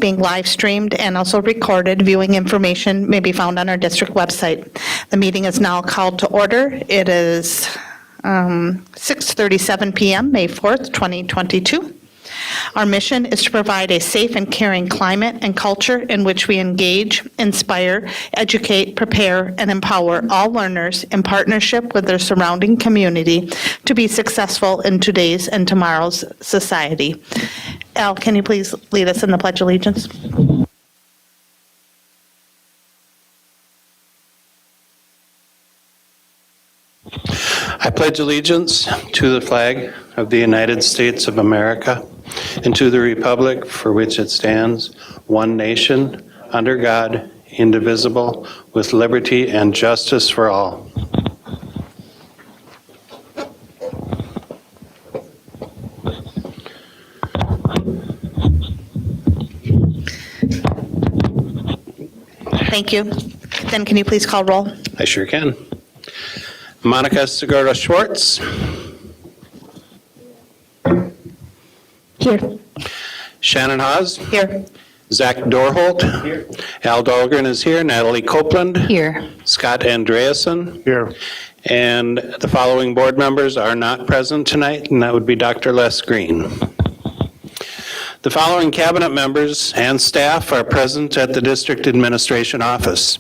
being live streamed and also recorded. Viewing information may be found on our district website. The meeting is now called to order. It is 6:37 p.m., May 4th, 2022. Our mission is to provide a safe and caring climate and culture in which we engage, inspire, educate, prepare, and empower all learners in partnership with their surrounding community to be successful in today's and tomorrow's society. Al, can you please lead us in the Pledge of Allegiance? I pledge allegiance to the flag of the United States of America and to the republic for which it stands, one nation, under God, indivisible, with liberty and justice for all. Thank you. Then can you please call roll? I sure can. Monica Segura-Schwartz. Here. Shannon Haas. Here. Zach Dorholt. Here. Al Dahlgren is here. Natalie Copeland. Here. Scott Andreasen. Here. And the following board members are not present tonight, and that would be Dr. Les Green. The following cabinet members and staff are present at the district administration office.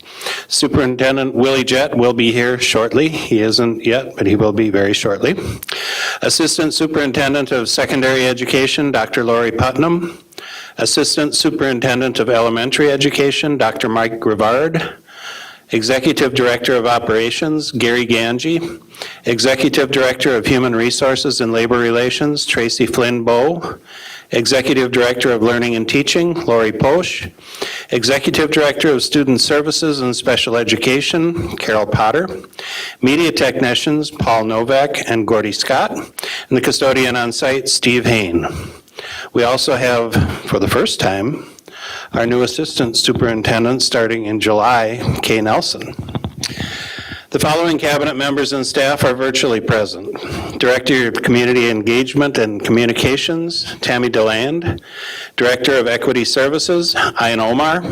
Superintendent Willie Jett will be here shortly. He isn't yet, but he will be very shortly. Assistant Superintendent of Secondary Education, Dr. Lori Putnam. Assistant Superintendent of Elementary Education, Dr. Mike Grivard. Executive Director of Operations, Gary Ganji. Executive Director of Human Resources and Labor Relations, Tracy Flynn Bowe. Executive Director of Learning and Teaching, Lori Posch. Executive Director of Student Services and Special Education, Carol Potter. Media Technicians, Paul Novak and Gordy Scott. And the custodian on site, Steve Hain. We also have, for the first time, our new Assistant Superintendent starting in July, Kay Nelson. The following cabinet members and staff are virtually present. Director of Community Engagement and Communications, Tammy DeLand. Director of Equity Services, Ian Omar.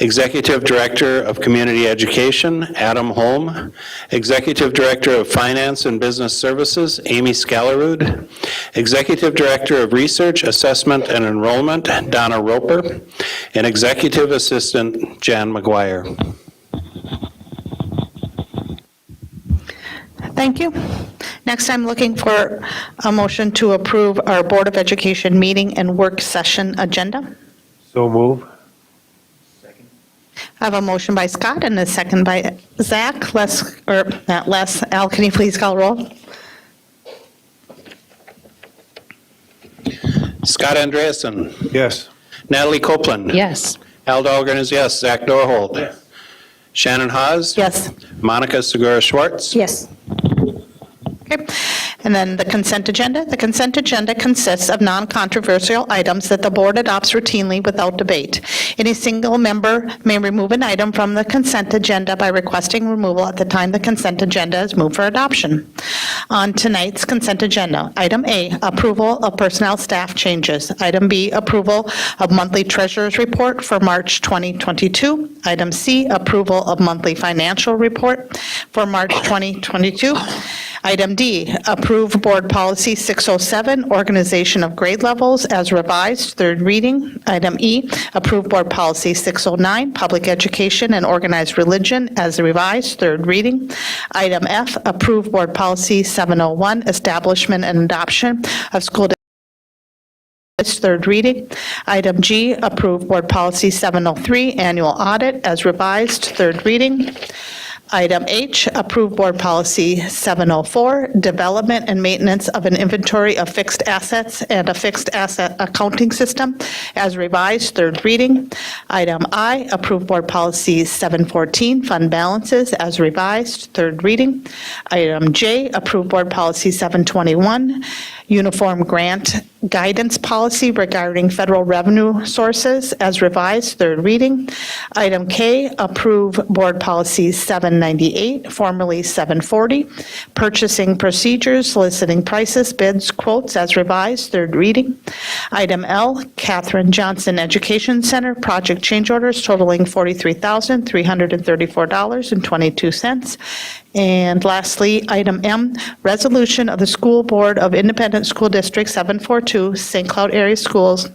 Executive Director of Community Education, Adam Holm. Executive Director of Finance and Business Services, Amy Scalarud. Executive Director of Research, Assessment and Enrollment, Donna Roper. And Executive Assistant, Jan McGuire. Thank you. Next, I'm looking for a motion to approve our Board of Education meeting and work session agenda. So move. I have a motion by Scott and a second by Zach. Not Les. Al, can you please call roll? Scott Andreasen. Yes. Natalie Copeland. Yes. Al Dahlgren is yes. Zach Dorholt. Yes. Shannon Haas. Yes. Monica Segura-Schwartz. Yes. Okay. And then the consent agenda. The consent agenda consists of non-controversial items that the board adopts routinely without debate. Any single member may remove an item from the consent agenda by requesting removal at the time the consent agenda is moved for adoption. On tonight's consent agenda, item A, approval of personnel staff changes. Item B, approval of monthly treasurer's report for March 2022. Item C, approval of monthly financial report for March 2022. Item D, approve Board Policy 607, Organization of Grade Levels as revised, third reading. Item E, approve Board Policy 609, Public Education and Organized Religion as revised, third reading. Item F, approve Board Policy 701, Establishment and Adoption of School third reading. Item G, approve Board Policy 703, Annual Audit as revised, third reading. Item H, approve Board Policy 704, Development and Maintenance of an Inventory of Fixed Assets and a Fixed Asset Accounting System as revised, third reading. Item I, approve Board Policy 714, Fund Balances as revised, third reading. Item J, approve Board Policy 721, Uniform Grant guidance policy regarding federal revenue sources as revised, third reading. Item K, approve Board Policy 798, formerly 740, purchasing procedures, soliciting prices, bids, quotes as revised, third reading. Item L, Catherine Johnson Education Center, project change orders totaling $43,334.22. And lastly, item M, resolution of the School Board of Independent School District 742, St. Cloud Area Schools,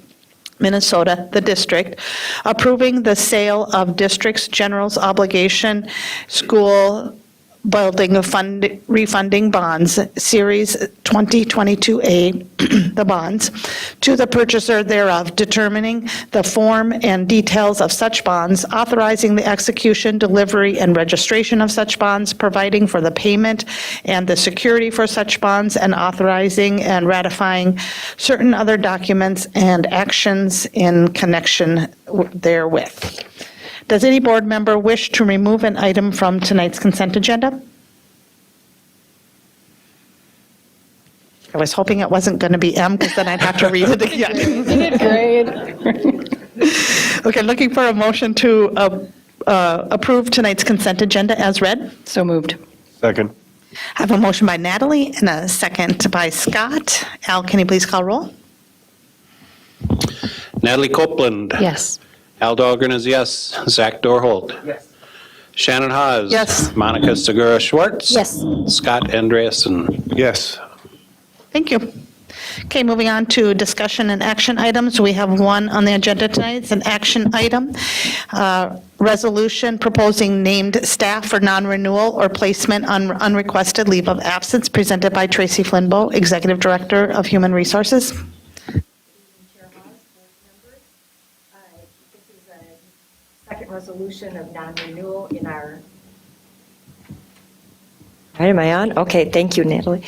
Minnesota, the district, approving the sale of district's general's obligation school building refunding bonds, Series 2022A, the bonds, to the purchaser thereof, determining the form and details of such bonds, authorizing the execution, delivery, and registration of such bonds, providing for the payment and the security for such bonds, and authorizing and ratifying certain other documents and actions in connection therewith. Does any board member wish to remove an item from tonight's consent agenda? I was hoping it wasn't going to be M, because then I'd have to read it again. You did great. Okay, looking for a motion to approve tonight's consent agenda as read. So moved. Second. I have a motion by Natalie and a second by Scott. Al, can you please call roll? Natalie Copeland. Yes. Al Dahlgren is yes. Zach Dorholt. Yes. Shannon Hawes. Yes. Monica Segura Schwartz. Yes. Scott Andreasen. Yes. Thank you. Okay, moving on to discussion and action items. We have one on the agenda tonight. It's an action item. Resolution proposing named staff for non-renewal or placement on unrequested leave of absence, presented by Tracy Flinbo, Executive Director of Human Resources. Chair Hawes, board members. This is a second resolution of non-renewal in our. All right, am I on? Okay, thank you, Natalie.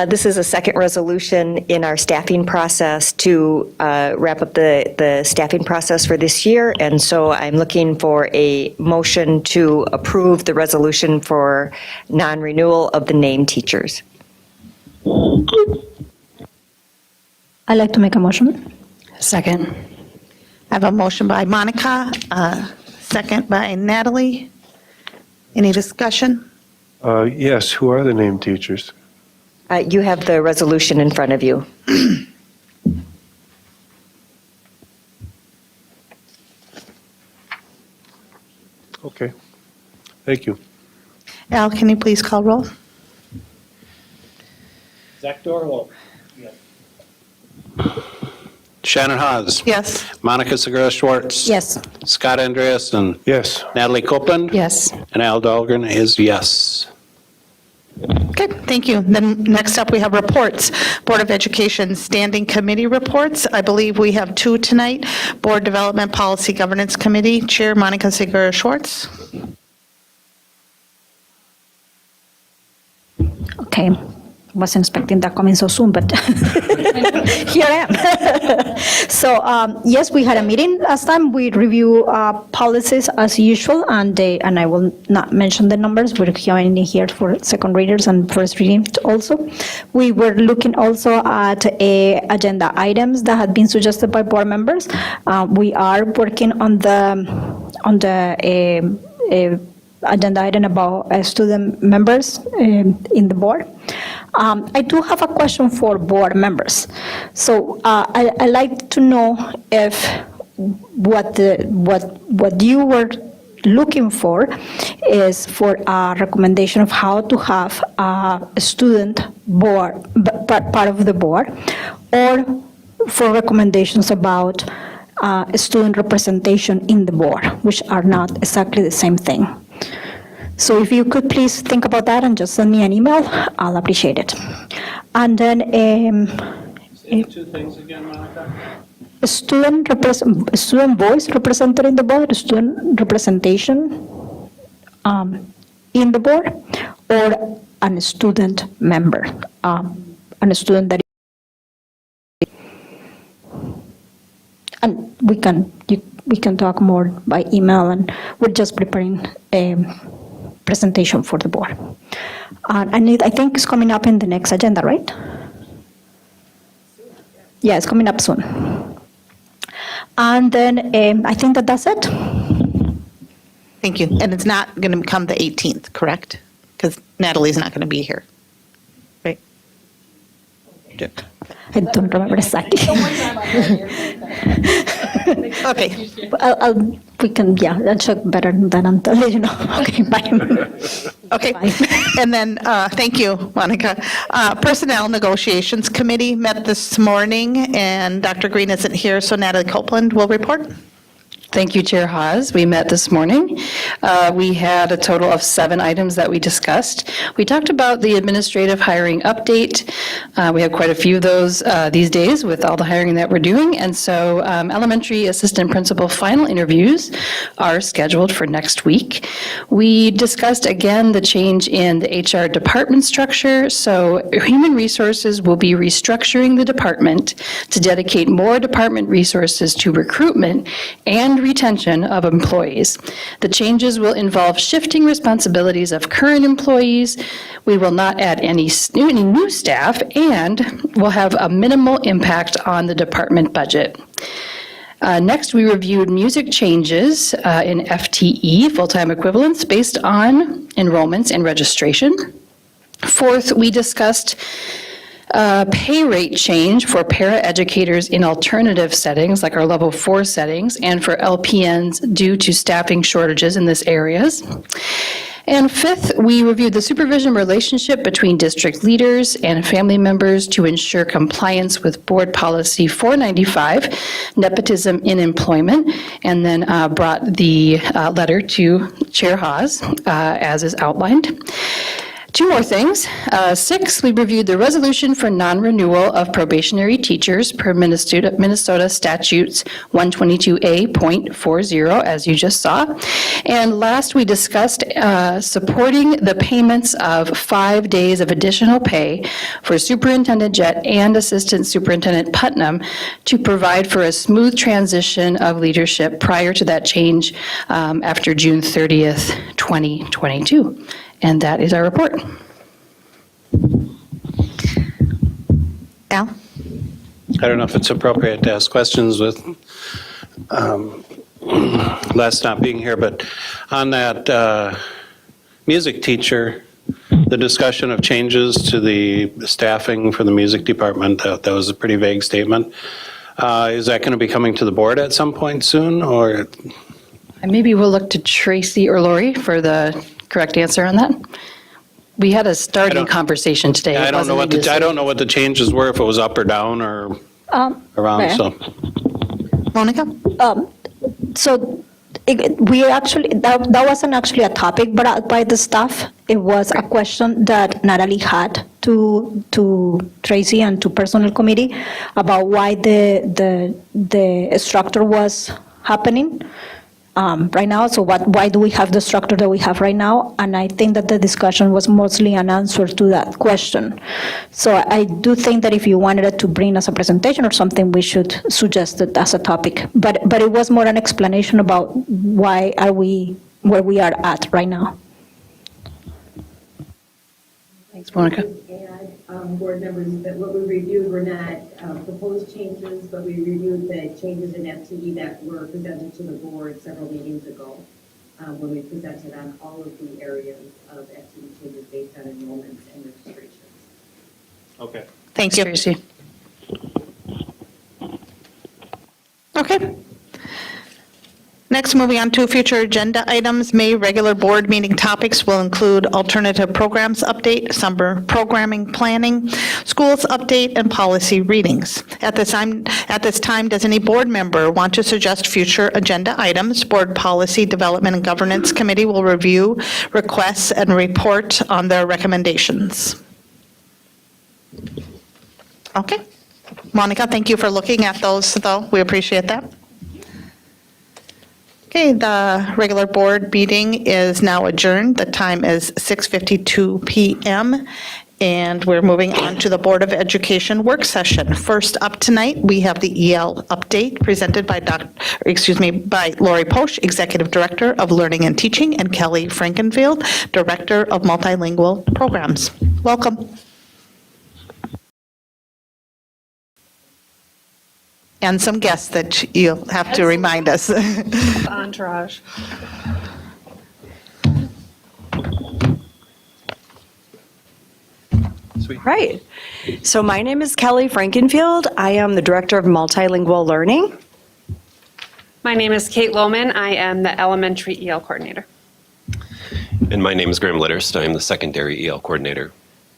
This is a second resolution in our staffing process to wrap up the staffing process for this year, and so I'm looking for a motion to approve the resolution for non-renewal of the named teachers. I'd like to make a motion. Second. I have a motion by Monica, second by Natalie. Any discussion? Yes, who are the named teachers? You have the resolution in front of you. Okay. Thank you. Al, can you please call roll? Zach Dorholt. Shannon Hawes. Yes. Monica Segura Schwartz. Yes. Scott Andreasen. Yes. Natalie Copeland. Yes. And Al Dahlgren is yes. Okay, thank you. Then next up, we have reports. Board of Education Standing Committee reports. I believe we have two tonight. Board Development Policy Governance Committee, Chair Monica Segura Schwartz. Okay. Wasn't expecting that coming so soon, but here I am. So yes, we had a meeting last time. We review policies as usual, and I will not mention the numbers. We're only here for second readers and first readings also. We were looking also at agenda items that had been suggested by board members. We are working on the agenda item about student members in the board. I do have a question for board members. So I like to know if what you were looking for is for a recommendation of how to have a student board, part of the board, or for recommendations about student representation in the board, which are not exactly the same thing. So if you could please think about that and just send me an email, I'll appreciate it. And then Say two things again, Monica. student voice represented in the board, student representation in the board, or a student member, and a student that. And we can talk more by email, and we're just preparing a presentation for the board. And I think it's coming up in the next agenda, right? Yeah, it's coming up soon. And then I think that that's it. Thank you. And it's not going to come the 18th, correct? Because Natalie's not going to be here, right? I don't remember exactly. Okay. We can, I'll check better than I'll let you know. Okay, bye. Okay. Bye. And then, thank you, Monica. Personnel Negotiations Committee met this morning, and Dr. Green isn't here, so Natalie Copeland will report. Thank you, Chair Hawes. We met this morning. We had a total of 7 items that we discussed. We talked about the administrative hiring update. We have quite a few of those these days with all the hiring that we're doing. And so elementary assistant principal final interviews are scheduled for next week. We discussed again the change in the HR department structure. So human resources will be restructuring the department to dedicate more department resources to recruitment and retention of employees. The changes will involve shifting responsibilities of current employees. We will not add any new staff, and will have a minimal impact on the department budget. Next, we reviewed music changes in FTE, full-time equivalents, based on enrollments and registration. Fourth, we discussed pay rate change for paraeducators in alternative settings, like our level 4 settings, and for LPNs due to staffing shortages in these areas. And fifth, we reviewed the supervision relationship between district leaders and family members to ensure compliance with Board Policy 495, nepotism in employment, and then brought the letter to Chair Hawes, as is outlined. 2 more things. 6, we reviewed the resolution for non-renewal of probationary teachers per Minnesota Statutes 122A.40, as you just saw. And last, we discussed supporting the payments of 5 days of additional pay for Superintendent Jett and Assistant Superintendent Putnam to provide for a smooth transition of leadership prior to that change after June 30th, 2022. And that is our report. Al? I don't know if it's appropriate to ask questions with Les not being here, but on that music teacher, the discussion of changes to the staffing for the music department, that was a pretty vague statement. Is that going to be coming to the board at some point soon, or? And maybe we'll look to Tracy or Lori for the correct answer on that. We had a starting conversation today. I don't know what the changes were, if it was up or down or around, so. Monica? So we actually, that wasn't actually a topic but by the staff. It was a question that Natalie had to Tracy and to personnel committee about why the structure was happening right now. So why do we have the structure that we have right now? And I think that the discussion was mostly an answer to that question. So I do think that if you wanted it to bring us a presentation or something, we should suggest it as a topic. But it was more an explanation about why are we where we are at right now. Thanks, Monica. Add, board members, that what we reviewed were not proposed changes, but we reviewed the changes in FTE that were presented to the board several meetings ago, when we presented on all of the areas of FTE changes based on enrollments and registrations. Okay. Thank you. Tracy. Okay. Next, moving on to future agenda items. May regular board meeting topics will include alternative programs update, summer programming planning, schools update, and policy readings. At this time, does any board member want to suggest future agenda items? Board Policy Development and Governance Committee will review requests and report on their recommendations. Okay. Monica, thank you for looking at those, though. We appreciate that. Okay, the regular board meeting is now adjourned. The time is 6:52 p.m., and we're moving on to the Board of Education work session. First up tonight, we have the EL update presented by Lori Posch, Executive Director of Learning and Teaching, and Kelly Frankenfield, Director of Multilingual Programs. Welcome. and some guests that you'll have to remind us. Entourage. Right. So my name is Kelly Frankenfield. I am the Director of Multilingual Learning. My name is Kate Lohman. I am the elementary EL coordinator. And my name is Graham Litterst. I am the secondary EL coordinator.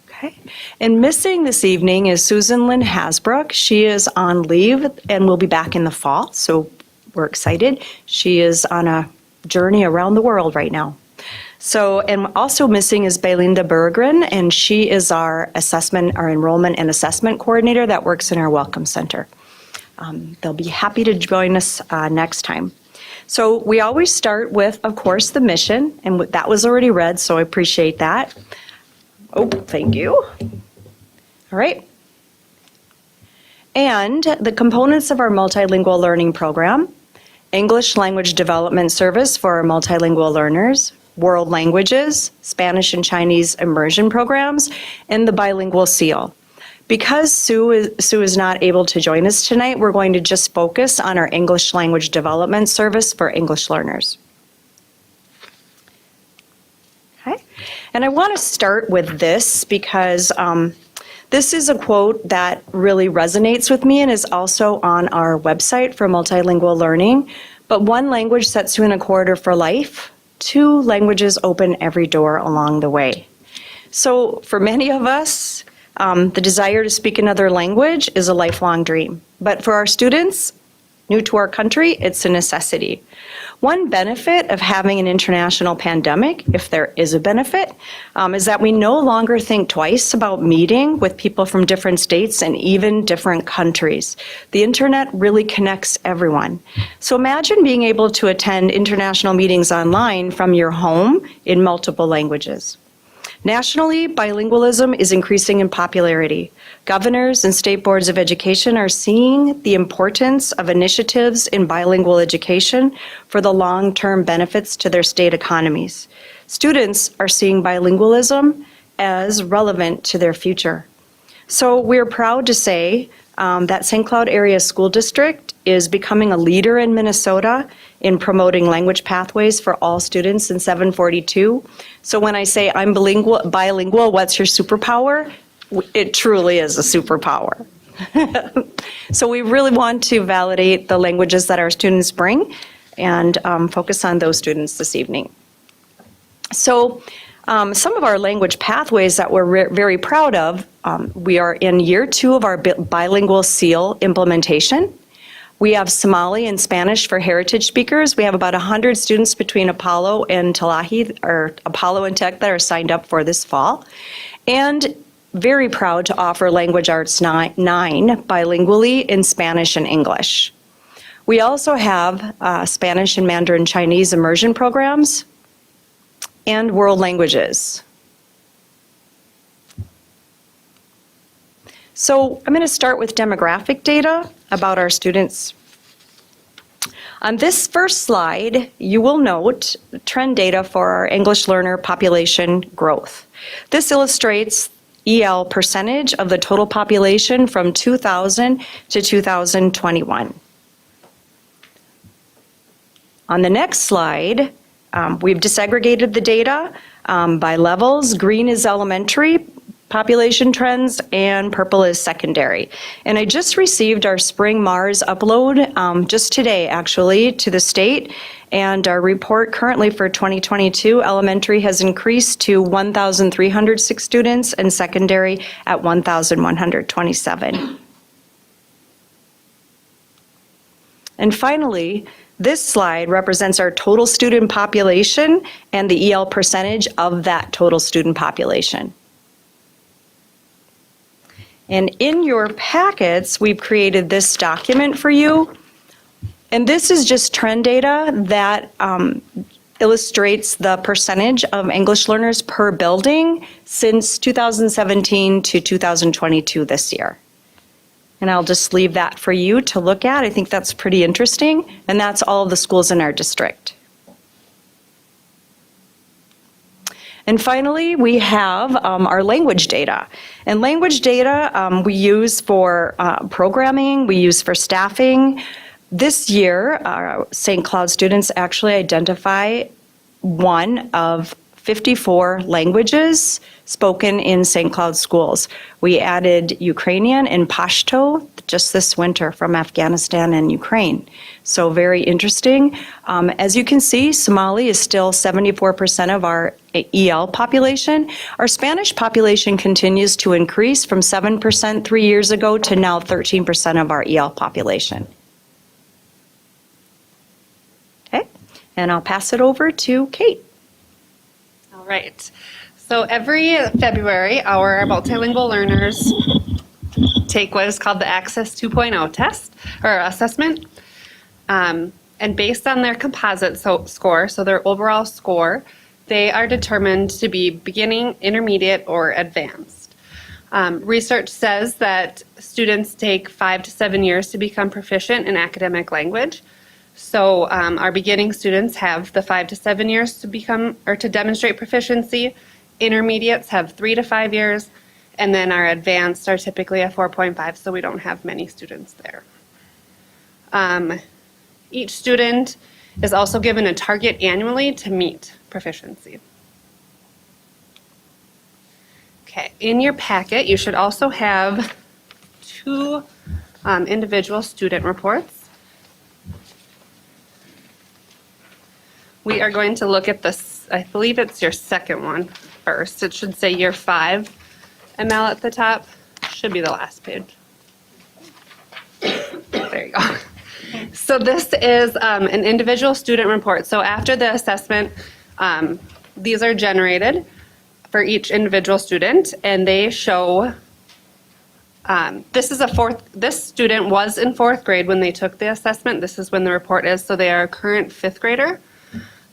Okay. And missing this evening is Susan Lynn Hasbrook. She is on leave and will be back in the fall, so we're excited. She is on a journey around the world right now. So, and also missing is Belinda Berggren, and she is our enrollment and assessment coordinator that works in our Welcome Center. They'll be happy to join us next time. So we always start with, of course, the mission, and that was already read, so I appreciate that. Oh, thank you. All right. And the components of our multilingual learning program: English language development service for our multilingual learners, world languages, Spanish and Chinese immersion programs, and the Bilingual Seal. Because Sue is not able to join us tonight, we're going to just focus on our English language development service for English learners. Okay, and I want to start with this because this is a quote that really resonates with me and is also on our website for multilingual learning. But one language sets you in a corridor for life. Two languages open every door along the way. So for many of us, the desire to speak another language is a lifelong dream. But for our students, new to our country, it's a necessity. One benefit of having an international pandemic, if there is a benefit, is that we no longer think twice about meeting with people from different states and even different countries. The internet really connects everyone. So imagine being able to attend international meetings online from your home in multiple languages. Nationally, bilingualism is increasing in popularity. Governors and state boards of education are seeing the importance of initiatives in bilingual education for the long-term benefits to their state economies. Students are seeing bilingualism as relevant to their future. So we're proud to say that St. Cloud Area School District is becoming a leader in Minnesota in promoting language pathways for all students in 742. So when I say I'm bilingual, what's your superpower? It truly is a superpower. So we really want to validate the languages that our students bring and focus on those students this evening. So some of our language pathways that we're very proud of, we are in year 2 of our Bilingual Seal implementation. We have Somali and Spanish for heritage speakers. We have about 100 students between Apollo and Talahi, or Apollo and Tech, that are signed up for this fall. And very proud to offer Language Arts 9 bilingually in Spanish and English. We also have Spanish and Mandarin Chinese immersion programs and world languages. So I'm going to start with demographic data about our students. On this first slide, you will note trend data for our English learner population growth. This illustrates EL percentage of the total population from 2000 to 2021. On the next slide, we've disaggregated the data by levels. Green is elementary population trends, and purple is secondary. And I just received our spring Mars upload just today, actually, to the state. And our report currently for 2022, elementary has increased to 1,306 students and secondary at 1,127. And finally, this slide represents our total student population and the EL percentage of that total student population. And in your packets, we've created this document for you. And this is just trend data that illustrates the percentage of English learners per building since 2017 to 2022 this year. And I'll just leave that for you to look at. I think that's pretty interesting. And that's all of the schools in our district. And finally, we have our language data. And language data we use for programming, we use for staffing. This year, St. Cloud students actually identify one of 54 languages spoken in St. Cloud schools. We added Ukrainian and Pashto just this winter from Afghanistan and Ukraine. So very interesting. As you can see, Somali is still 74% of our EL population. Our Spanish population continues to increase from 7% 3 years ago to now 13% of our EL population. Okay, and I'll pass it over to Kate. All right. So every February, our multilingual learners take what is called the Access 2.0 test or assessment. And based on their composite score, so their overall score, they are determined to be beginning, intermediate, or advanced. Research says that students take 5 to 7 years to become proficient in academic language. So our beginning students have the 5 to 7 years to become or to demonstrate proficiency. Intermediates have 3 to 5 years, and then our advanced are typically a 4.5, so we don't have many students there. Each student is also given a target annually to meet proficiency. Okay, in your packet, you should also have 2 individual student reports. We are going to look at this, I believe it's your second one first. It should say year 5 ML at the top. Should be the last page. There you go. So this is an individual student report. So after the assessment, these are generated for each individual student, and they show, this student was in 4th grade when they took the assessment. This is when the report is, so they are a current 5th grader.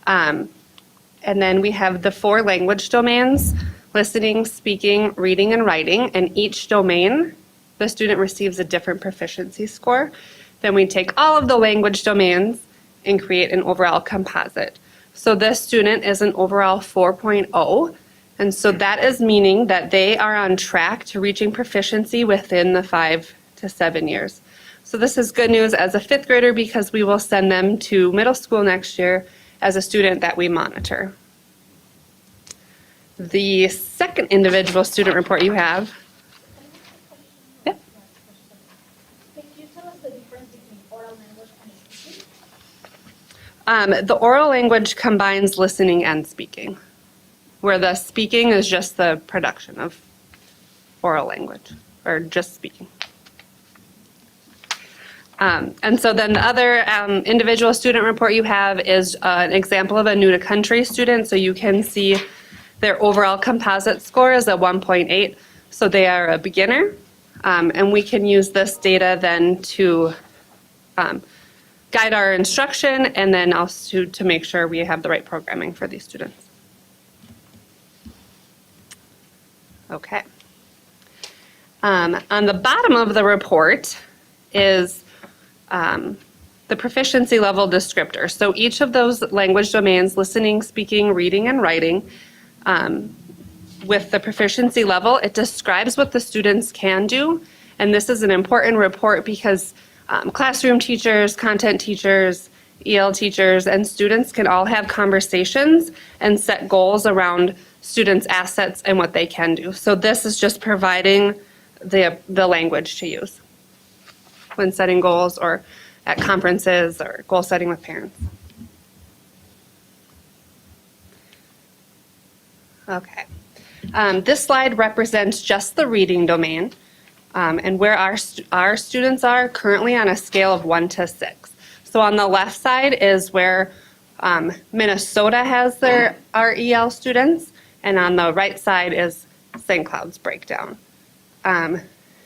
And then we have the 4 language domains: listening, speaking, reading, and writing. And each domain, the student receives a different proficiency score. Then we take all of the language domains and create an overall composite. So this student is an overall 4.0. And so that is meaning that they are on track to reaching proficiency within the 5 to 7 years. So this is good news as a 5th grader because we will send them to middle school next year as a student that we monitor. The second individual student report you have. Yeah. Can you tell us the difference between oral language and speaking? The oral language combines listening and speaking, where the speaking is just the production of oral language, or just speaking. And so then the other individual student report you have is an example of a new to country student. So you can see their overall composite score is a 1.8. So they are a beginner. And we can use this data then to guide our instruction and then also to make sure we have the right programming for these students. Okay. On the bottom of the report is the proficiency level descriptor. So each of those language domains, listening, speaking, reading, and writing, with the proficiency level, it describes what the students can do. And this is an important report because classroom teachers, content teachers, EL teachers, and students can all have conversations and set goals around students' assets and what they can do. So this is just providing the language to use when setting goals or at conferences or goal setting with parents. Okay. This slide represents just the reading domain and where our students are currently on a scale of 1 to 6. So on the left side is where Minnesota has our EL students, and on the right side is St. Cloud's breakdown.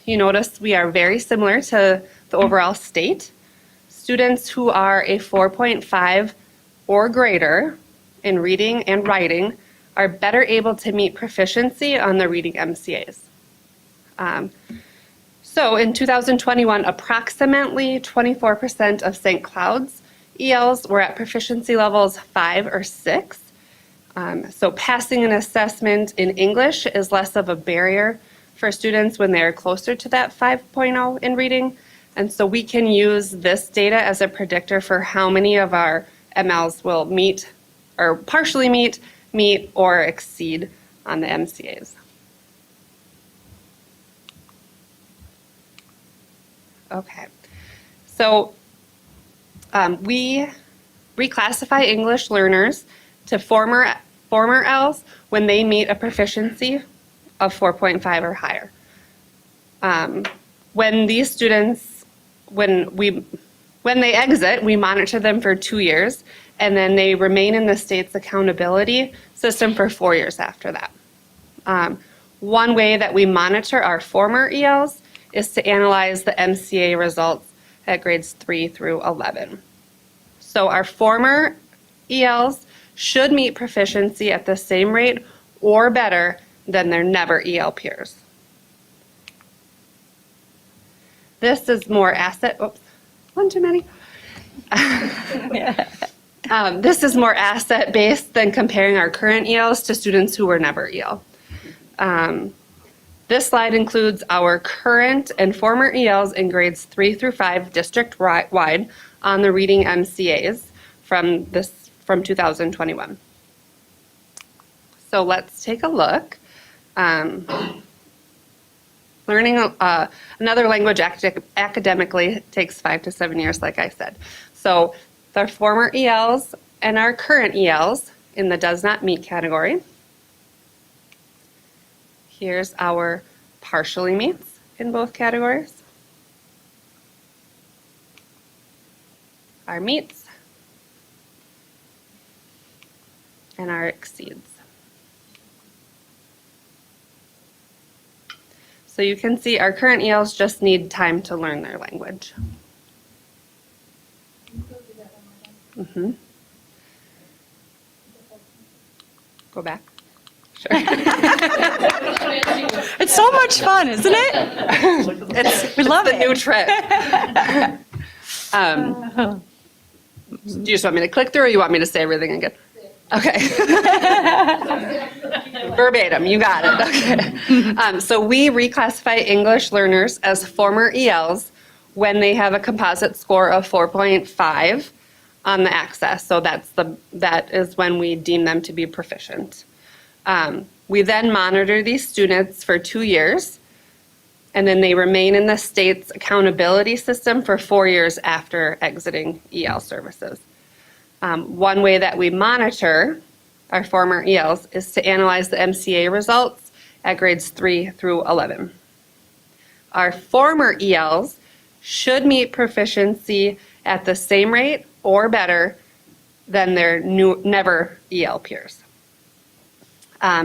You notice we are very similar to the overall state. Students who are a 4.5 or greater in reading and writing are better able to meet proficiency on the reading MCAs. So in 2021, approximately 24% of St. Cloud's ELs were at proficiency levels 5 or 6. So passing an assessment in English is less of a barrier for students when they're closer to that 5.0 in reading. And so we can use this data as a predictor for how many of our MLs will meet or partially meet, or exceed on the MCAs. Okay, so we reclassify English learners to former Ls when they meet a proficiency of 4.5 or higher. When these students, when they exit, we monitor them for 2 years, and then they remain in the state's accountability system for 4 years after that. One way that we monitor our former ELs is to analyze the MCA results at grades 3 through 11. So our former ELs should meet proficiency at the same rate or better than their never EL peers. This is more one too many. This is more asset-based than comparing our current ELs to students who were never EL. This slide includes our current and former ELs in grades 3 through 5 district-wide on the reading MCAs from 2021. So let's take a look. Learning another language academically takes 5 to 7 years, like I said. So our former ELs and our current ELs in the does not meet category. Here's our partially meets in both categories. Our meets and our exceeds. So you can see our current ELs just need time to learn their language. Mm-hmm. Go back. Sure. It's so much fun, isn't it? We love the it. new trick. Do you just want me to click through, or you want me to say everything again? Okay. Verbatim, you got it. Okay. So we reclassify English learners as former ELs when they have a composite score of 4.5 on the access. So that is when we deem them to be proficient. We then monitor these students for 2 years, and then they remain in the state's accountability system for 4 years after exiting EL services. One way that we monitor our former ELs is to analyze the MCA results at grades 3 through 11. Our former ELs should meet proficiency at the same rate or better than their never EL peers.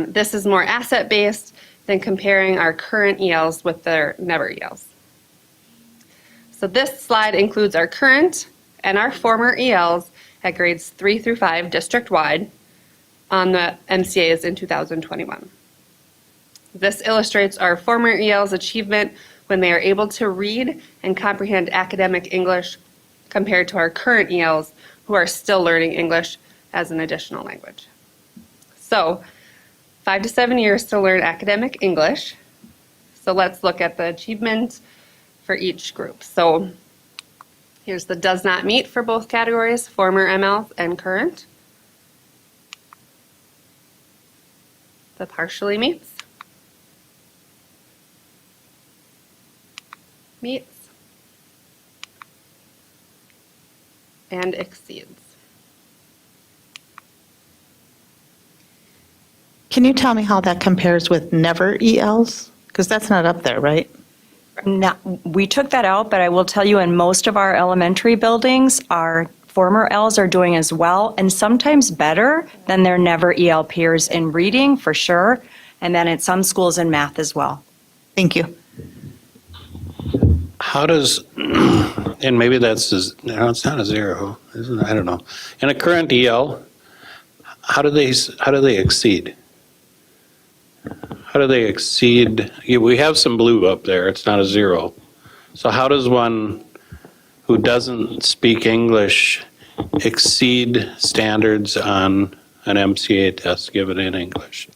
This is more asset-based than comparing our current ELs with their never ELs. So this slide includes our current and our former ELs at grades 3 through 5 district-wide on the MCAs in 2021. This illustrates our former ELs' achievement when they are able to read and comprehend academic English compared to our current ELs who are still learning English as an additional language. So 5 to 7 years to learn academic English. So let's look at the achievement for each group. So here's the does not meet for both categories, former MLs and current. The partially meets. Meets. And exceeds. Can you tell me how that compares with never ELs? Because that's not up there, right? Now, we took that out, but I will tell you, in most of our elementary buildings, our former Ls are doing as well, and sometimes better than their never EL peers in reading, for sure, and then at some schools in math as well. Thank you. How does, and maybe that's, no, it's not a zero, isn't it? I don't know. In a current EL, how do they exceed? How do they exceed? We have some blue up there, it's not a zero. So how does one who doesn't speak English exceed standards on an MCA test given in English.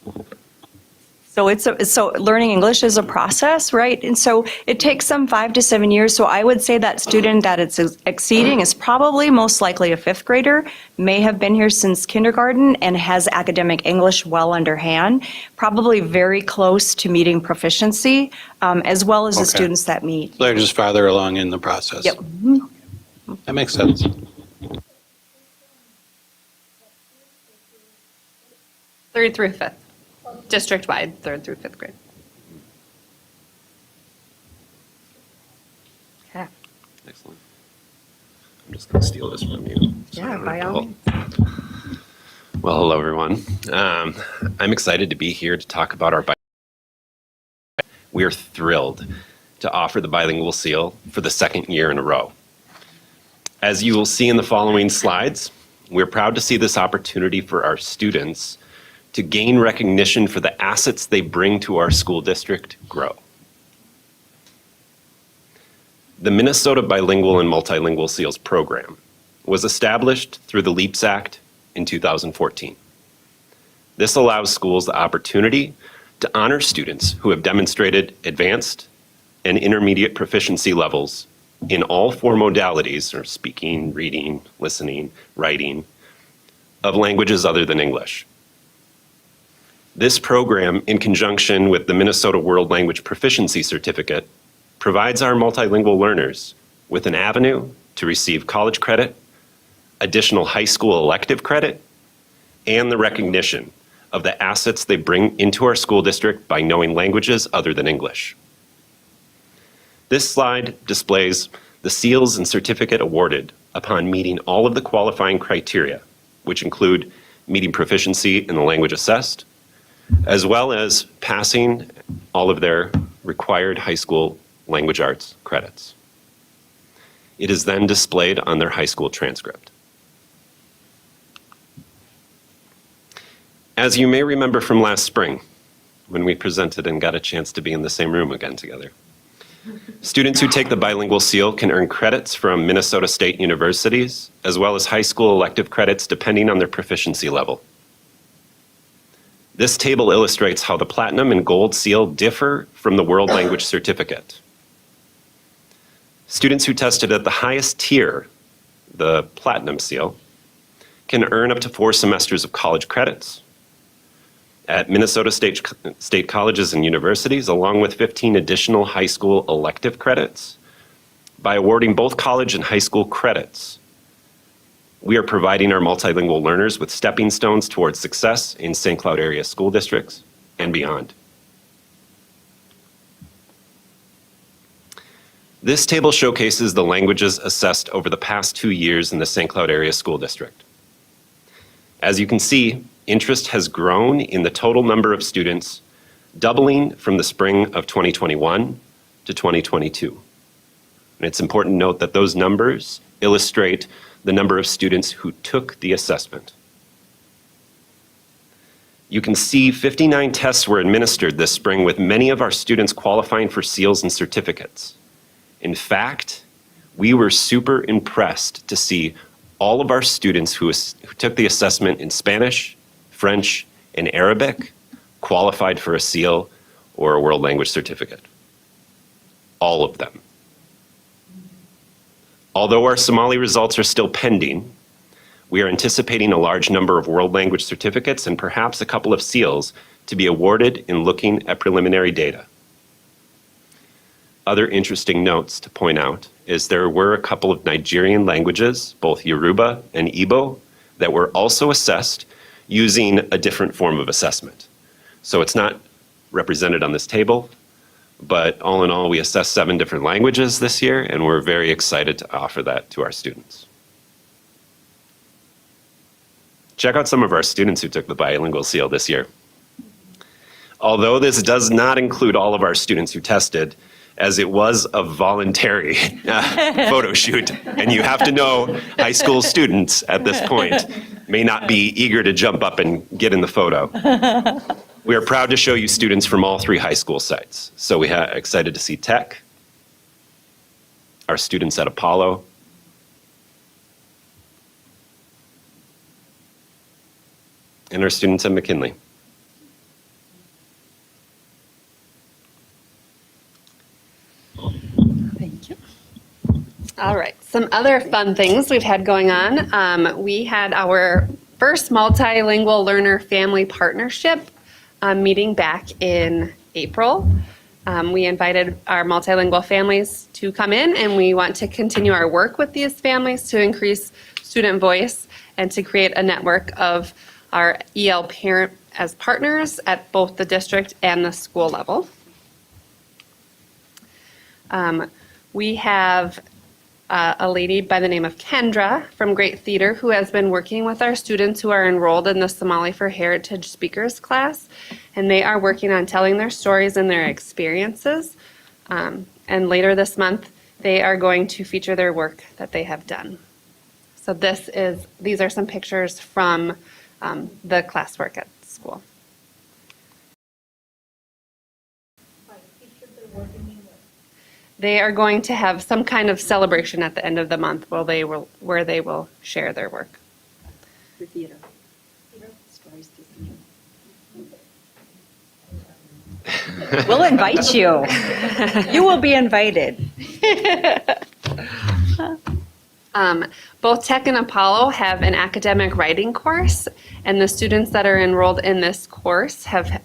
So so learning English is a process, right? And so it takes some 5 to 7 years. So I would say that student that it's exceeding is probably most likely a fifth grader, may have been here since kindergarten and has academic English well underhand, probably very close to meeting proficiency, as well as the Okay. students that meet. They're just farther along in the process. Yep. That makes sense. Third through fifth, district-wide, third through fifth grade. Okay. Excellent. I'm just going to steal this from you. so I Yeah, don't by have to all hold- Well, hello, everyone. I'm excited to be here to talk about our We are thrilled to offer the Bilingual Seal for the second year in a row. As you will see in the following slides, we're proud to see this opportunity for our students to gain recognition for the assets they bring to our school district grow. The Minnesota Bilingual and Multilingual Seals program was established through the LEAPS Act in 2014. This allows schools the opportunity to honor students who have demonstrated advanced and intermediate proficiency levels in all four modalities, or speaking, reading, listening, writing, of languages other than English. This program, in conjunction with the Minnesota World Language Proficiency Certificate, provides our multilingual learners with an avenue to receive college credit, additional high school elective credit, and the recognition of the assets they bring into our school district by knowing languages other than English. This slide displays the seals and certificate awarded upon meeting all of the qualifying criteria, which include meeting proficiency in the language assessed, as well as passing all of their required high school language arts credits. It is then displayed on their high school transcript. As you may remember from last spring, when we presented and got a chance to be in the same room again together, students who take the Bilingual Seal can earn credits from Minnesota State universities, as well as high school elective credits depending on their proficiency level. This table illustrates how the Platinum and Gold Seal differ from the World Language Certificate. Students who tested at the highest tier, the Platinum Seal, can earn up to 4 semesters of college credits at Minnesota State colleges and universities, along with 15 additional high school elective credits. By awarding both college and high school credits, we are providing our multilingual learners with stepping stones towards success in St. Cloud area school districts and beyond. This table showcases the languages assessed over the past 2 years in the St. Cloud area school district. As you can see, interest has grown in the total number of students, doubling from the spring of 2021 to 2022. And it's important to note that those numbers illustrate the number of students who took the assessment. You can see 59 tests were administered this spring, with many of our students qualifying for seals and certificates. In fact, we were super impressed to see all of our students who took the assessment in Spanish, French, and Arabic qualified for a seal or a world language certificate. All of them. Although our Somali results are still pending, we are anticipating a large number of world language certificates and perhaps a couple of seals to be awarded in looking at preliminary data. Other interesting notes to point out is there were a couple of Nigerian languages, both Yoruba and Igbo, that were also assessed using a different form of assessment. So it's not represented on this table, but all in all, we assessed 7 different languages this year, and we're very excited to offer that to our students. Check out some of our students who took the Bilingual Seal this year. Although this does not include all of our students who tested, as it was a voluntary photo shoot, and you have to know high school students at this point may not be eager to jump up and get in the photo. We are proud to show you students from all 3 high school sites. So we are excited to see Tech, our students at Apollo, and our students at McKinley. Thank you. All right, some other fun things we've had going on. We had our first multilingual learner family partnership meeting back in April. We invited our multilingual families to come in, and we want to continue our work with these families to increase student voice and to create a network of our EL parent as partners at both the district and the school level. We have a lady by the name of Kendra from Great Theater who has been working with our students who are enrolled in the Somali for Heritage Speakers class, and they are working on telling their stories and their experiences. And later this month, they are going to feature their work that they have done. So these are some pictures from the classwork at school. They are going to have some kind of celebration at the end of the month where they will share their work. For theater. We'll invite you. You will be invited. Both Tech and Apollo have an academic writing course, and the students that are enrolled in this course have,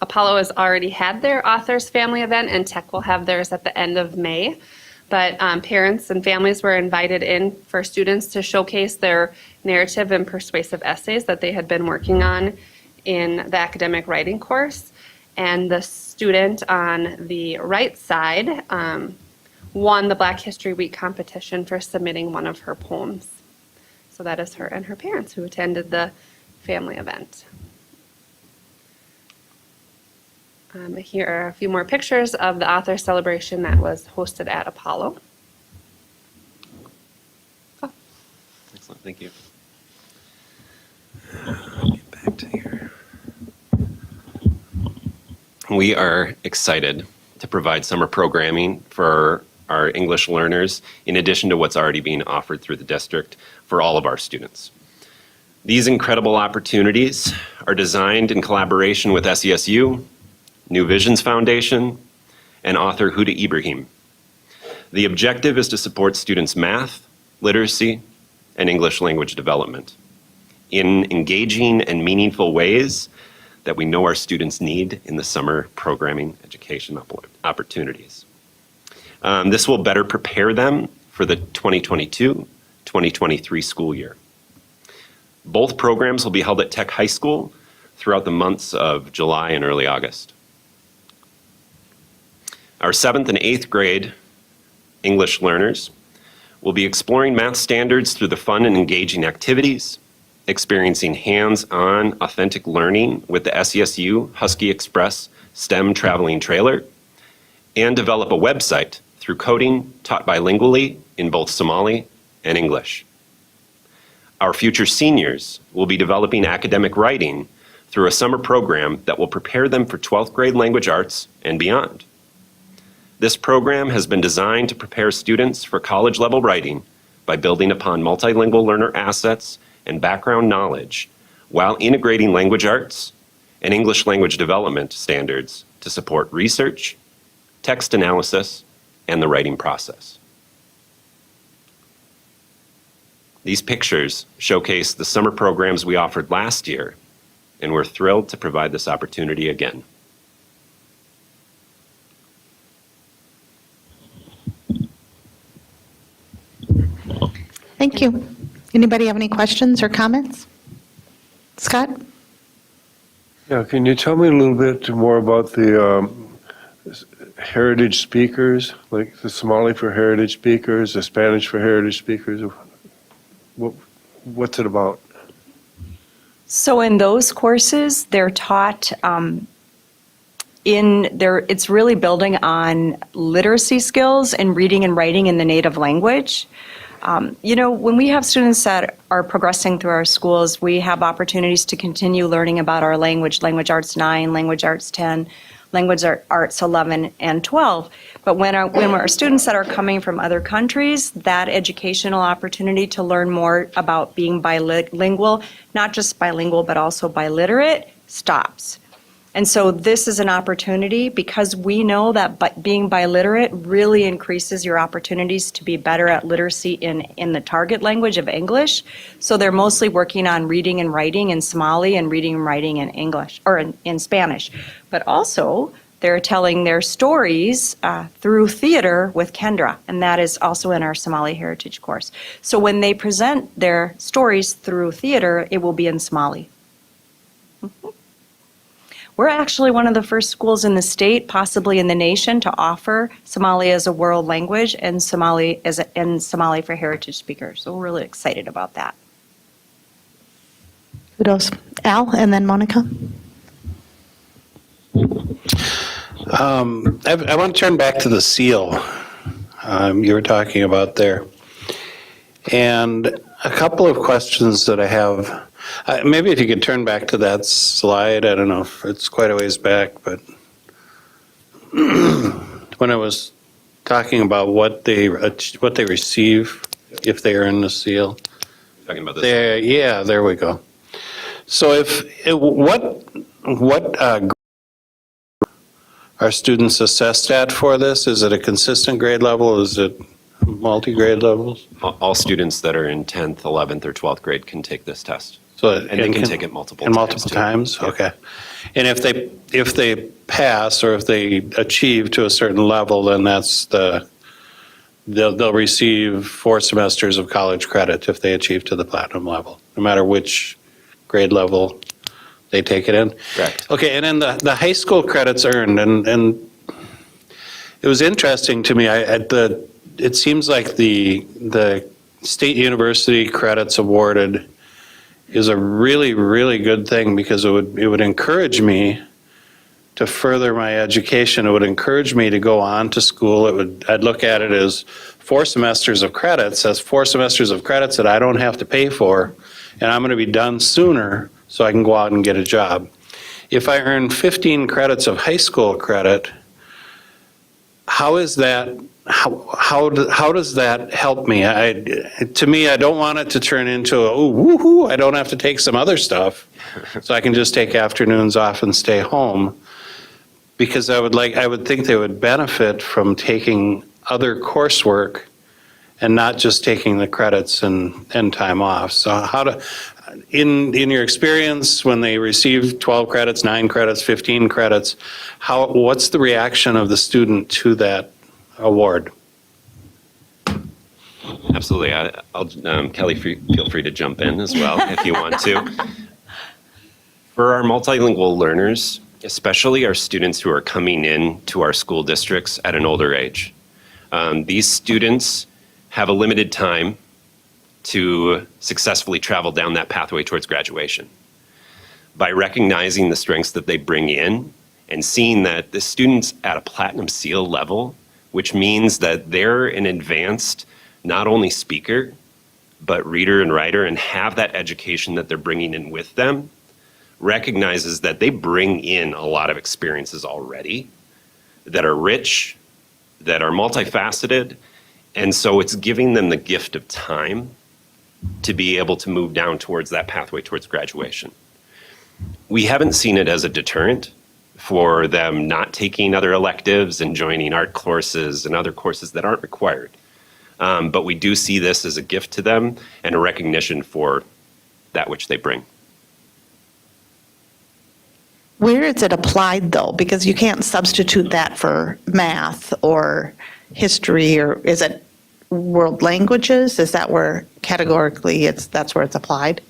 Apollo has already had their authors family event, and Tech will have theirs at the end of May. But parents and families were invited in for students to showcase their narrative and persuasive essays that they had been working on in the academic writing course. And the student on the right side won the Black History Week competition for submitting one of her poems. So that is her and her parents who attended the family event. Here are a few more pictures of the author celebration that was hosted at Apollo. Excellent, thank you. Get back to here. We are excited to provide summer programming for our English learners, in addition to what's already being offered through the district for all of our students. These incredible opportunities are designed in collaboration with SESU, New Visions Foundation, and author Huda Ibrahim. The objective is to support students' math, literacy, and English language development in engaging and meaningful ways that we know our students need in the summer programming education opportunities. This will better prepare them for the 2022-2023 school year. Both programs will be held at Tech High School throughout the months of July and early August. Our 7th and 8th grade English learners will be exploring math standards through the fun and engaging activities, experiencing hands-on authentic learning with the SESU Husky Express STEM traveling trailer, and develop a website through coding taught bilingually in both Somali and English. Our future seniors will be developing academic writing through a summer program that will prepare them for 12th grade language arts and beyond. This program has been designed to prepare students for college-level writing by building upon multilingual learner assets and background knowledge while integrating language arts and English language development standards to support research, text analysis, and the writing process. These pictures showcase the summer programs we offered last year, and we're thrilled to provide this opportunity again. Thank you. Anybody have any questions or comments? Scott? Yeah, can you tell me a little bit more about the heritage speakers, like the Somali for heritage speakers, the Spanish for heritage speakers? What's it about? So in those courses, they're taught it's really building on literacy skills and reading and writing in the native language. When we have students that are progressing through our schools, we have opportunities to continue learning about our language, Language Arts 9, Language Arts 10. language arts 11 and 12. But when our students that are coming from other countries, that educational opportunity to learn more about being bilingual, not just bilingual, but also biliterate, stops. And so this is an opportunity because we know that being biliterate really increases your opportunities to be better at literacy in the target language of English. So they're mostly working on reading and writing in Somali and reading and writing in English or in Spanish. But also they're telling their stories through theater with Kendra, and that is also in our Somali Heritage course. So when they present their stories through theater, it will be in Somali. We're actually one of the first schools in the state, possibly in the nation, to offer Somali as a world language and Somali for heritage speakers. So we're really excited about that. Kudos. Al, and then Monica. I want to turn back to the seal you were talking about there. And a couple of questions that I have. Maybe if you could turn back to that slide. I don't know if it's quite a ways back, but when I was talking about what they receive if they earn the seal. Talking about this. There we go. So what are students assessed at for this? Is it a consistent grade level? Is it multi-grade levels? All students that are in 10th, 11th, or 12th grade can take this test. And they can take it multiple and times. multiple too. times? Yeah. Okay. And if they pass or if they achieve to a certain level, then they'll receive 4 semesters of college credit if they achieve to the platinum level, no matter which grade level they take it in? Correct. Okay, and then the high school credits earned, and it was interesting to me, it seems like the state university credits awarded is a really, really good thing because it would encourage me to further my education. It would encourage me to go on to school. I'd look at it as 4 semesters of credits. That's 4 semesters of credits that I don't have to pay for, and I'm going to be done sooner so I can go out and get a job. If I earn 15 credits of high school credit, how is that? How does that help me? To me, I don't want it to turn into woohoo! I don't have to take some other stuff, so I can just take afternoons off and stay home. Because I would think they would benefit from taking other coursework and not just taking the credits and time off. So in your experience, when they receive 12 credits, 9 credits, 15 credits, what's the reaction of the student to that award? Absolutely. Kelly, feel free to jump in as well if you want to. For our multilingual learners, especially our students who are coming in to our school districts at an older age, these students have a limited time to successfully travel down that pathway towards graduation. By recognizing the strengths that they bring in and seeing that the students at a platinum seal level, which means that they're an advanced, not only speaker, but reader and writer, and have that education that they're bringing in with them, recognizes that they bring in a lot of experiences already that are rich, that are multifaceted, and so it's giving them the gift of time to be able to move down towards that pathway towards graduation. We haven't seen it as a deterrent for them not taking other electives and joining art courses and other courses that aren't required. But we do see this as a gift to them and a recognition for that which they bring. Where is it applied, though? Because you can't substitute that for math or history, or is it world languages? Is that where categorically that's where it's applied?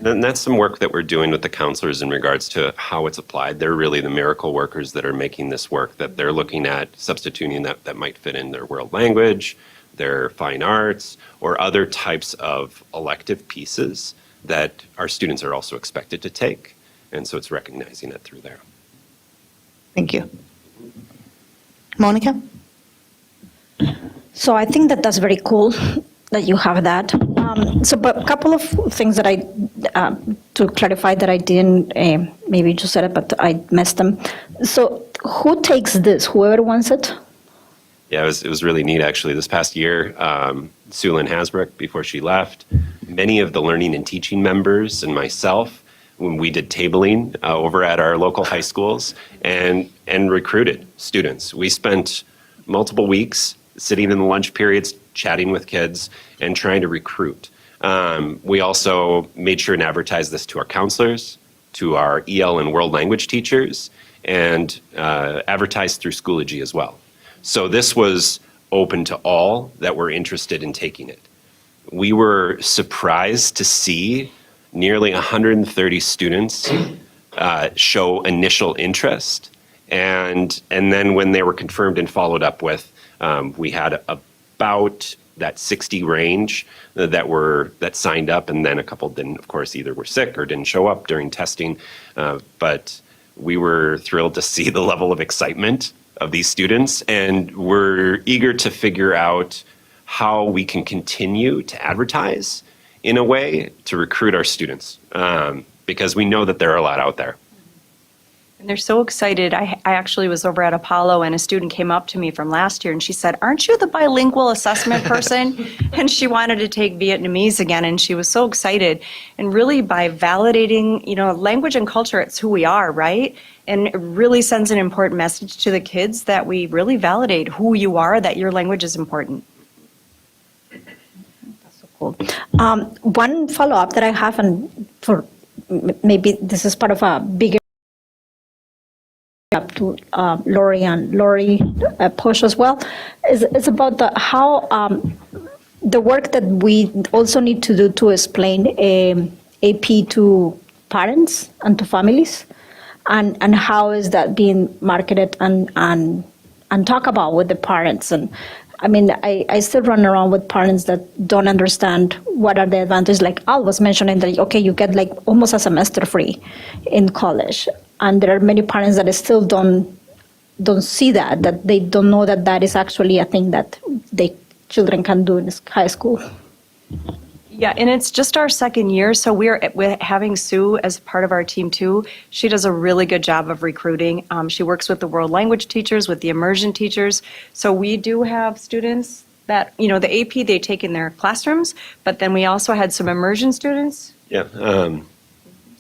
And that's some work that we're doing with the counselors in regards to how it's applied. They're really the miracle workers that are making this work, that they're looking at substituting that might fit in their world language, their fine arts, or other types of elective pieces that our students are also expected to take. And so it's recognizing it through there. Thank you. Monica? So I think that that's very cool that you have that. But a couple of things that to clarify that I didn't, maybe you said it, but I missed them. So who takes this? Whoever wants it? Yeah, it was really neat, actually. This past year, Sue Lynn Hasbrook, before she left, many of the learning and teaching members and myself, when we did tabling over at our local high schools and recruited students. We spent multiple weeks sitting in the lunch periods, chatting with kids, and trying to recruit. We also made sure and advertised this to our counselors, to our EL and world language teachers, and advertised through Schoology as well. So this was open to all that were interested in taking it. We were surprised to see nearly 130 students show initial interest. And then when they were confirmed and followed up with, we had about that 60 range that signed up, and then a couple didn't, of course, either were sick or didn't show up during testing. But we were thrilled to see the level of excitement of these students, and we're eager to figure out how we can continue to advertise in a way to recruit our students, because we know that there are a lot out there. And they're so excited. I actually was over at Apollo, and a student came up to me from last year, and she said, "Aren't you the bilingual assessment person?" And she wanted to take Vietnamese again, and she was so excited. And really, by validating, language and culture, it's who we are, right? And it really sends an important message to the kids that we really validate who you are, that your language is important. That's so cool. One follow-up that I have, and for maybe this is part of a bigger up to Lori push as well, is about how the work that we also need to do to explain AP to parents and to families, and how is that being marketed and talk about with the parents. And I mean, I still run around with parents that don't understand what are the advantages. Like Al was mentioning that, okay, you get like almost a semester free in college. And there are many parents that still don't see that they don't know that is actually a thing that their children can do in high school. Yeah, and it's just our second year, so we're having Sue as part of our team too. She does a really good job of recruiting. She works with the world language teachers, with the immersion teachers. So we do have students that, the AP they take in their classrooms, but then we also had some immersion students. Yeah.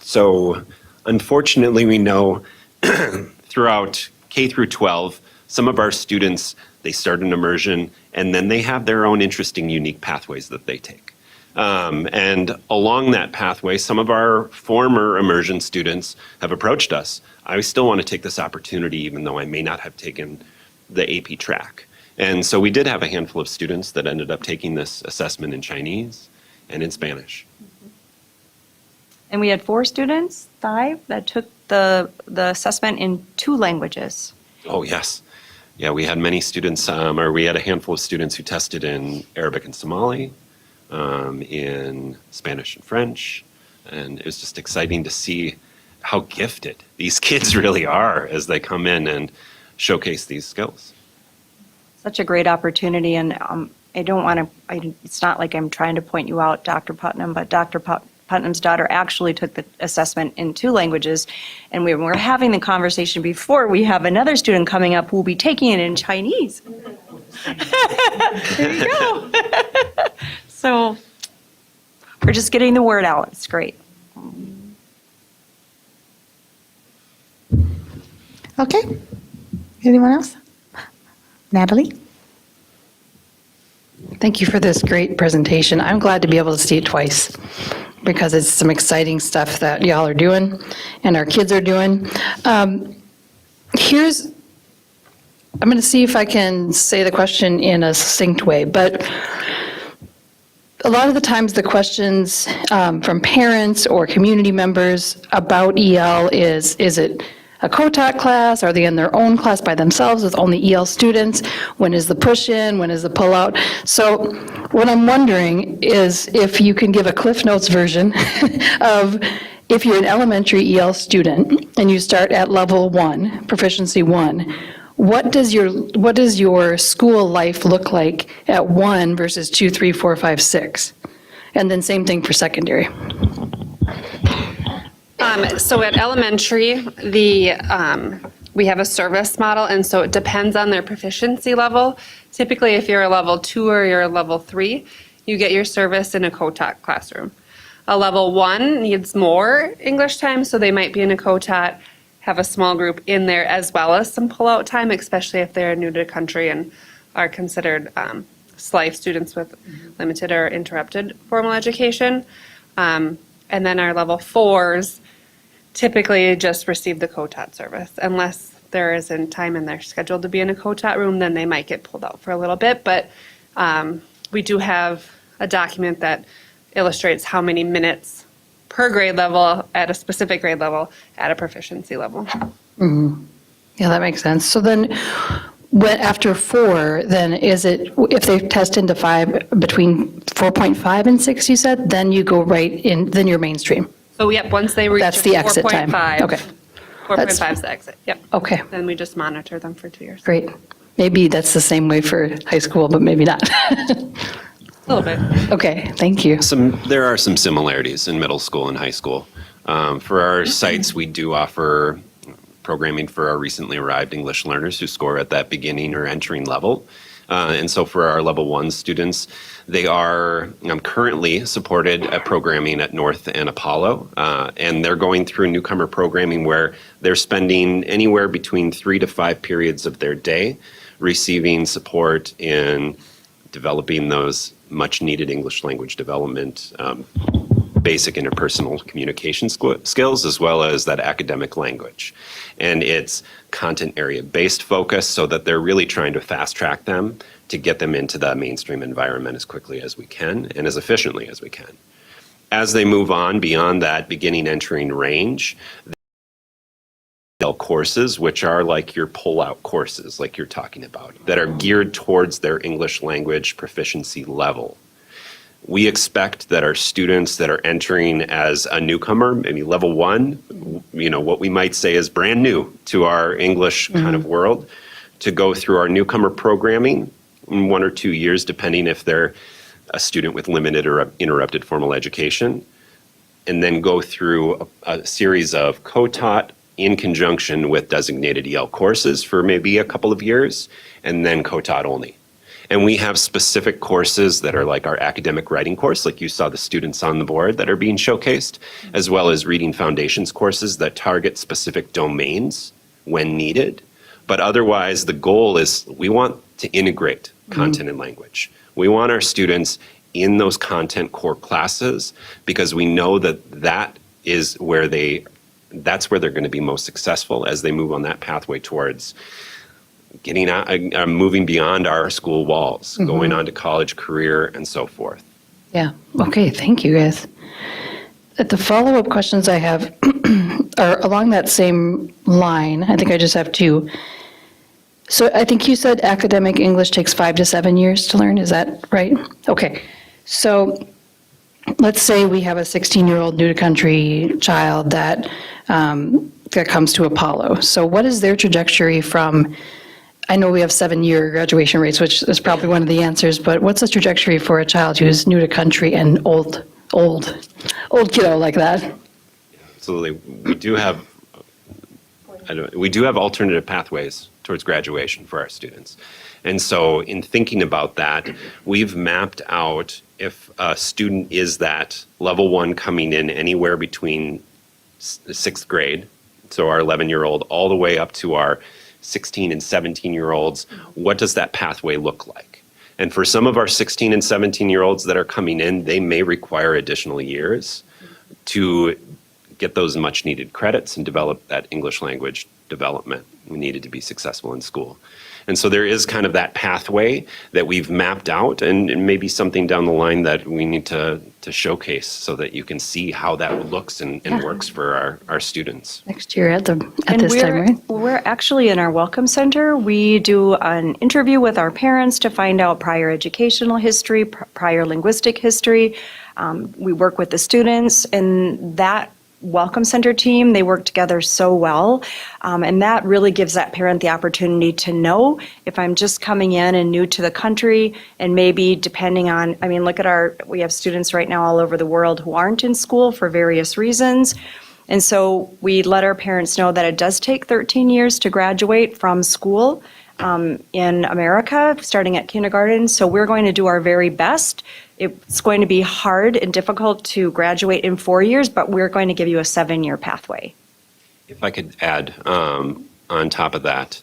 So unfortunately, we know throughout K through 12, some of our students, they start an immersion, and then they have their own interesting, unique pathways that they take. And along that pathway, some of our former immersion students have approached us. I still want to take this opportunity, even though I may not have taken the AP track. And so we did have a handful of students that ended up taking this assessment in Chinese and in Spanish. And we had 5 students that took the assessment in 2 languages. Oh, yes. Yeah, we had many students, or we had a handful of students who tested in Arabic and Somali, in Spanish and French, and it was just exciting to see how gifted these kids really are as they come in and showcase these skills. Such a great opportunity, and I don't want to, it's not like I'm trying to point you out, Dr. Putnam, but Dr. Putnam's daughter actually took the assessment in 2 languages, and we were having the conversation before. We have another student coming up who will be taking it in Chinese. There you go. So we're just getting the word out. It's great. Okay. Anyone else? Natalie? Thank you for this great presentation. I'm glad to be able to see it twice because it's some exciting stuff that y'all are doing and our kids are doing. I'm going to see if I can say the question in a succinct way, but a lot of the times the questions from parents or community members about EL is it a co-taught class? Are they in their own class by themselves with only EL students? When is the push-in? When is the pull-out? So what I'm wondering is if you can give a Cliff Notes version of if you're an elementary EL student and you start at level 1, proficiency 1, what does your school life look like at 1 versus 2, 3, 4, 5, 6? And then same thing for secondary. So at elementary, the we have a service model, and so it depends on their proficiency level. Typically, if you're a level 2 or you're a level 3, you get your service in a co-taught classroom. A level 1 needs more English time, so they might be in a co-taught, have a small group in there as well as some pull-out time, especially if they're new to the country and are considered SLIFE students with limited or interrupted formal education. And then our level 4s typically just receive the co-taught service. Unless there isn't time in their schedule to be in a co-taught room, then they might get pulled out for a little bit. But we do have a document that illustrates how many minutes per grade level at a specific grade level at a proficiency level. Yeah, that makes sense. So then, after 4, then is it, if they test into 5, between 4.5 and 6, you said, then you go right in, then you're mainstream? So yep, once they reach That's the exit time. 4.5. Okay. 4.5 is the exit, yep. Okay, Then we just monitor them for 2 years. great. Maybe that's the same way for high school, but maybe not. A little bit. Okay, thank you. There are some similarities in middle school and high school. For our sites, we do offer programming for our recently arrived English learners who score at that beginning or entering level. And so for our level 1 students, they are currently supported at programming at North and Apollo. And they're going through newcomer programming where they're spending anywhere between 3 to 5 periods of their day receiving support in developing those much needed English language development, basic interpersonal communication skills, as well as that academic language. And it's content area based focus so that they're really trying to fast track them to get them into the mainstream environment as quickly as we can and as efficiently as we can. As they move on beyond that beginning entering range, courses, which are like your pull-out courses, like you're talking about, that are geared towards their English language proficiency level. We expect that our students that are entering as a newcomer, maybe level 1, what we might say is brand new to our English kind of world, to go through our newcomer programming in 1 or 2 years, depending if they're a student with limited or interrupted formal education, and then go through a series of co-taught in conjunction with designated EL courses for maybe a couple of years, and then co-taught only. And we have specific courses that are like our academic writing course, like you saw the students on the board that are being showcased, as well as reading foundations courses that target specific domains when needed. But otherwise, the goal is we want to integrate content and language. We want our students in those content core classes because we know that is where that's where they're going to be most successful as they move on that pathway towards getting out, moving beyond our school walls, going on to college, career, and so forth. Yeah, okay, thank you, guys. The follow-up questions I have are along that same line. I think I just have 2. So I think you said academic English takes 5 to 7 years to learn, is that right? Okay, so let's say we have a 16-year-old new to country child that comes to Apollo. So what is their trajectory from, I know we have 7-year graduation rates, which is probably one of the answers, but what's the trajectory for a child who's new to country and old kiddo like that? Absolutely. We do have alternative pathways towards graduation for our students. And so in thinking about that, we've mapped out if a student is that level 1 coming in anywhere between 6th grade, so our 11-year-old, all the way up to our 16 and 17-year-olds, what does that pathway look like? And for some of our 16 and 17-year-olds that are coming in, they may require additional years to get those much needed credits and develop that English language development we needed to be successful in school. And so there is kind of that pathway that we've mapped out, and maybe something down the line that we need to showcase so that you can see how that looks and works for our students. Next year at this time, right? We're actually in our Welcome Center. We do an interview with our parents to find out prior educational history, prior linguistic history. We work with the students, and that Welcome Center team, they work together so well. And that really gives that parent the opportunity to know if I'm just coming in and new to the country, and maybe depending on, look at we have students right now all over the world who aren't in school for various reasons. And so we let our parents know that it does take 13 years to graduate from school in America, starting at kindergarten. So we're going to do our very best. It's going to be hard and difficult to graduate in 4 years, but we're going to give you a 7-year pathway. If I could add on top of that,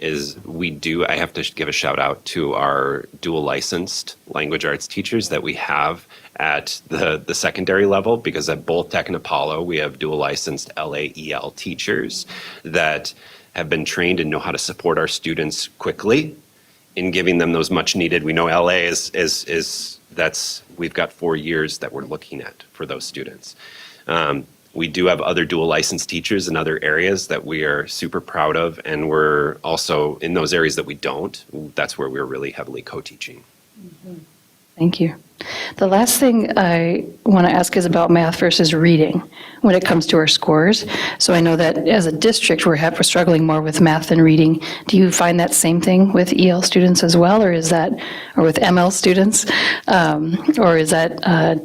I have to give a shout out to our dual licensed language arts teachers that we have at the secondary level, because at both Tech and Apollo, we have dual licensed LAEL teachers that have been trained and know how to support our students quickly in giving them those much needed. We know LA we've got 4 years that we're looking at for those students. We do have other dual licensed teachers in other areas that we are super proud of, and we're also in those areas that we don't. That's where we're really heavily co-teaching. Thank you. The last thing I want to ask is about math versus reading when it comes to our scores. So I know that as a district, we're struggling more with math than reading. Do you find that same thing with EL students as well, or with ML students, or is that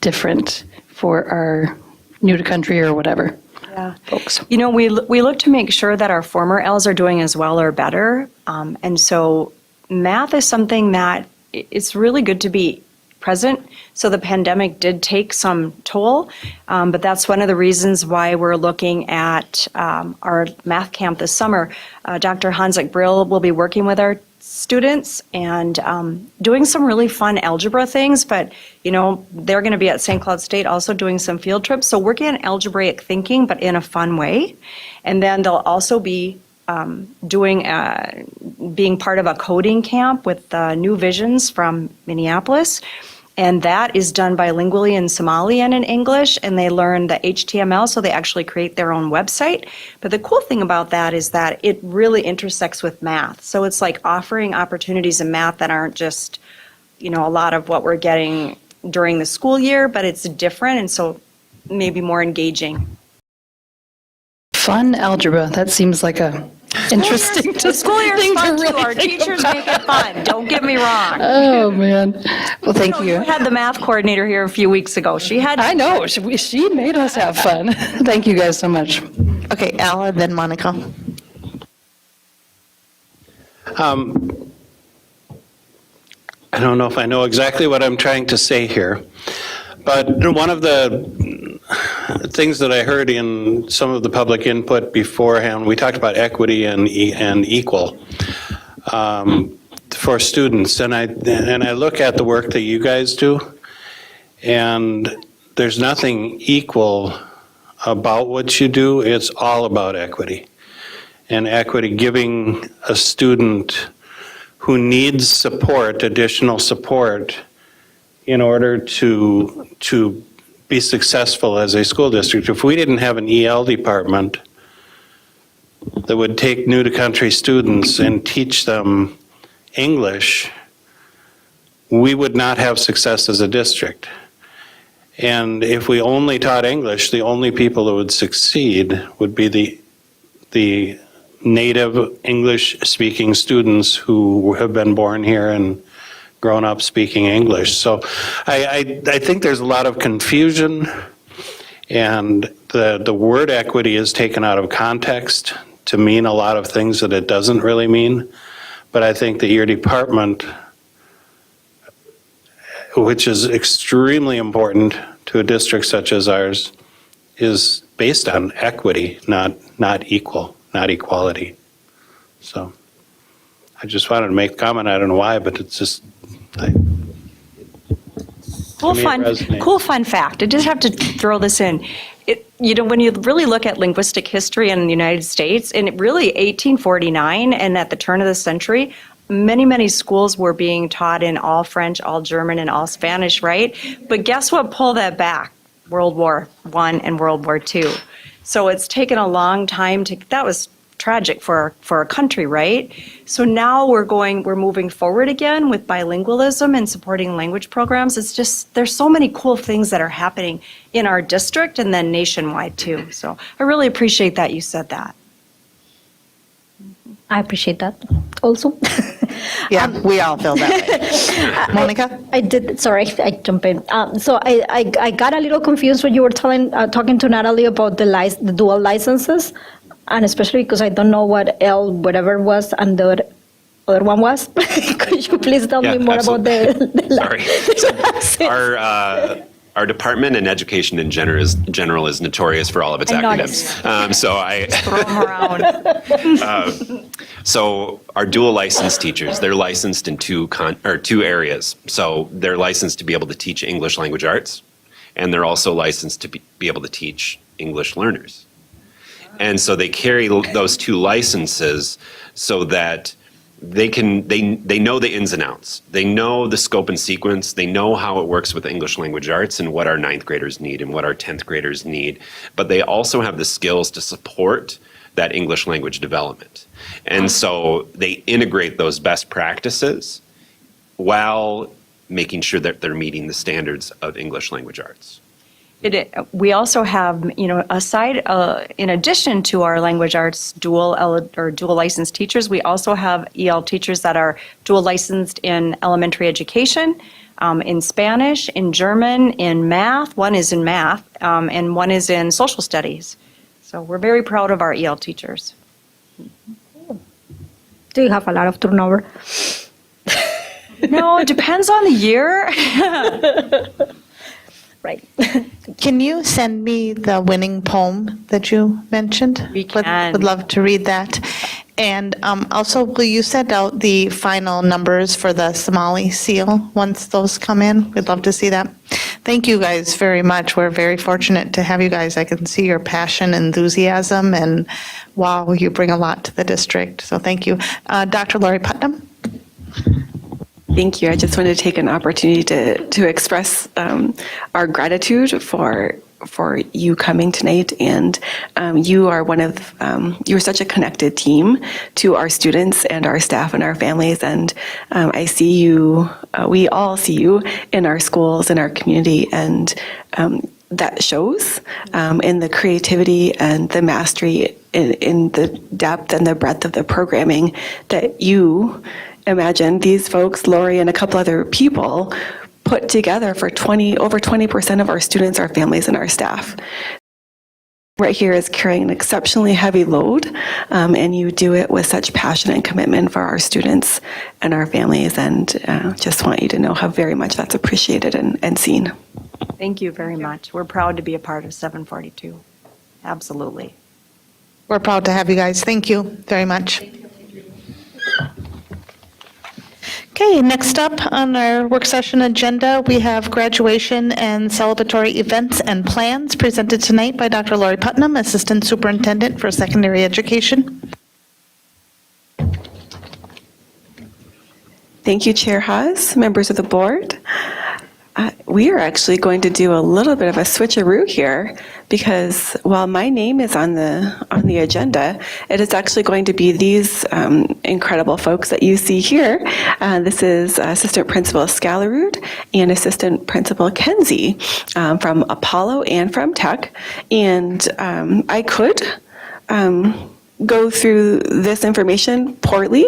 different for our new to country or whatever? Yeah. Folks. You know, we look to make sure that our former Ls are doing as well or better. And so math is something that it's really good to be present. So the pandemic did take some toll, but that's one of the reasons why we're looking at our math camp this summer. Dr. Hanzik Brill will be working with our students and doing some really fun algebra things, but you know, they're going to be at St. Cloud State also doing some field trips. So working on algebraic thinking, but in a fun way. And then they'll also be being part of a coding camp with New Visions from Minneapolis. And that is done bilingually in Somali and in English, and they learn the HTML, so they actually create their own website. But the cool thing about that is that it really intersects with math. So it's like offering opportunities in math that aren't just, you know, a lot of what we're getting during the school year, but it's different, and so maybe more engaging. Fun algebra, that seems like a interesting School year's thing fun to too. really Our think teachers about. make it fun. Don't get me wrong. Oh, man. Well, thank You you. had the math coordinator here a few weeks ago. She had. I know, she made us have fun. Thank you guys so much. Okay, Al, and then Monica. I don't know if I know exactly what I'm trying to say here, but one of the things that I heard in some of the public input beforehand, we talked about equity and equal for students, and I look at the work that you guys do, and there's nothing equal about what you do. It's all about equity, and equity, giving a student who needs support, additional support, in order to be successful as a school district. If we didn't have an EL department that would take new to country students and teach them English, we would not have success as a district. And if we only taught English, the only people that would succeed would be the native English-speaking students who have been born here and grown up speaking English. So I think there's a lot of confusion, and the word equity is taken out of context to mean a lot of things that it doesn't really mean. But I think that your department, which is extremely important to a district such as ours, is based on equity, not equality. So I just wanted to make a comment. I don't know why, but it's just Cool to me, it fun, resonates. cool fun fact. I just have to throw this in. You know, when you really look at linguistic history in the United States, in really 1849 and at the turn of the century, many schools were being taught in all French, all German, and all Spanish, right? But guess what pulled that back? World War I and World War II. So it's taken a long time that was tragic for our country, right? So now we're moving forward again with bilingualism and supporting language programs. It's just, there's so many cool things that are happening in our district and then nationwide too. So I really appreciate that you said that. I appreciate that also. Yeah, we all feel that way. Monica? I did, sorry, I jumped in. So I got a little confused when you were talking to Natalie about the dual licenses, and especially because I don't know what whatever was and the other one was. Could you please tell me more about Sorry. Our department in education in general is notorious for all of its I acronyms. Throw them around. So our dual licensed teachers, they're licensed in two areas. So they're licensed to be able to teach English language arts, and they're also licensed to be able to teach English learners. And so they carry those two licenses so that they know the ins and outs. They know the scope and sequence. They know how it works with English language arts and what our 9th graders need and what our 10th graders need. But they also have the skills to support that English language development. And so they integrate those best practices while making sure that they're meeting the standards of English language arts. We also have, in addition to our language arts dual licensed teachers, we also have EL teachers that are dual licensed in elementary education, in Spanish, in German, in math. One is in math, and one is in social studies. So we're very proud of our EL teachers. Do you have a lot of turnover? No, it depends on the year. Right. Can you send me the winning poem that you mentioned? We can. Would love to read that. And also, will you send out the final numbers for the Somali Seal once those come in? We'd love to see that. Thank you guys very much. We're very fortunate to have you guys. I can see your passion, enthusiasm, and wow, you bring a lot to the district. So thank you. Dr. Lori Putnam? Thank you. I just wanted to take an opportunity to express our gratitude for you coming tonight, and you are you're such a connected team to our students and our staff and our families, and I see you, we all see you in our schools, in our community, and that shows in the creativity and the mastery in the depth and the breadth of the programming that you imagine these folks, Lori and a couple other people, put together for over 20% of our students, our families, and our staff. Right here is carrying an exceptionally heavy load, and you do it with such passion and commitment for our students and our families, and just want you to know how very much that's appreciated and seen. Thank you very much. We're proud to be a part of 742. Absolutely. We're proud to have you guys. Thank you very much. Okay, next up on our work session agenda, we have graduation and celebratory events and plans presented tonight by Dr. Lori Putnam, Assistant Superintendent for Secondary Education. Thank you, Chair Haas, members of the board. We are actually going to do a little bit of a switcheroo here, because while my name is on the agenda, it is actually going to be these incredible folks that you see here. This is Assistant Principal Scalarud and Assistant Principal Kenzie from Apollo and from Tech. And I could go through this information poorly.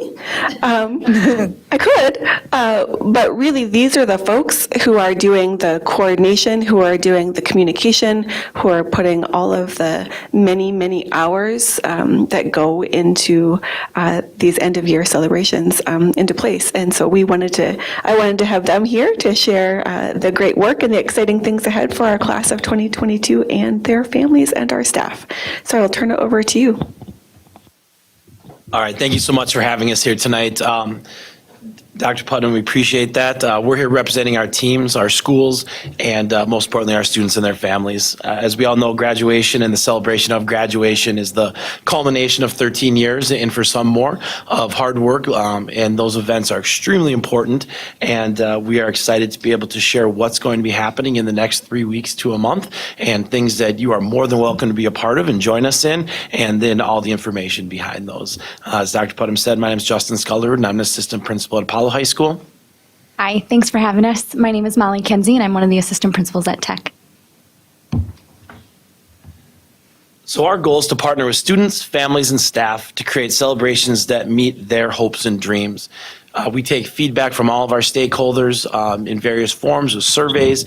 I could, but really these are the folks who are doing the coordination, who are doing the communication, who are putting all of the many, many hours that go into these end of year celebrations into place. And so I wanted to have them here to share the great work and the exciting things ahead for our class of 2022 and their families and our staff. So I'll turn it over to you. All right, thank you so much for having us here tonight. Dr. Putnam, we appreciate that. We're here representing our teams, our schools, and most importantly, our students and their families. As we all know, graduation and the celebration of graduation is the culmination of 13 years, and for some more, of hard work, and those events are extremely important, and we are excited to be able to share what's going to be happening in the next 3 weeks to a month, and things that you are more than welcome to be a part of and join us in, and then all the information behind those. As Dr. Putnam said, my name is Justin Scullerud, and I'm an assistant principal at Apollo High School. Hi, thanks for having us. My name is Molly Kenzie, and I'm one of the assistant principals at Tech. So our goal is to partner with students, families, and staff to create celebrations that meet their hopes and dreams. We take feedback from all of our stakeholders in various forms of surveys,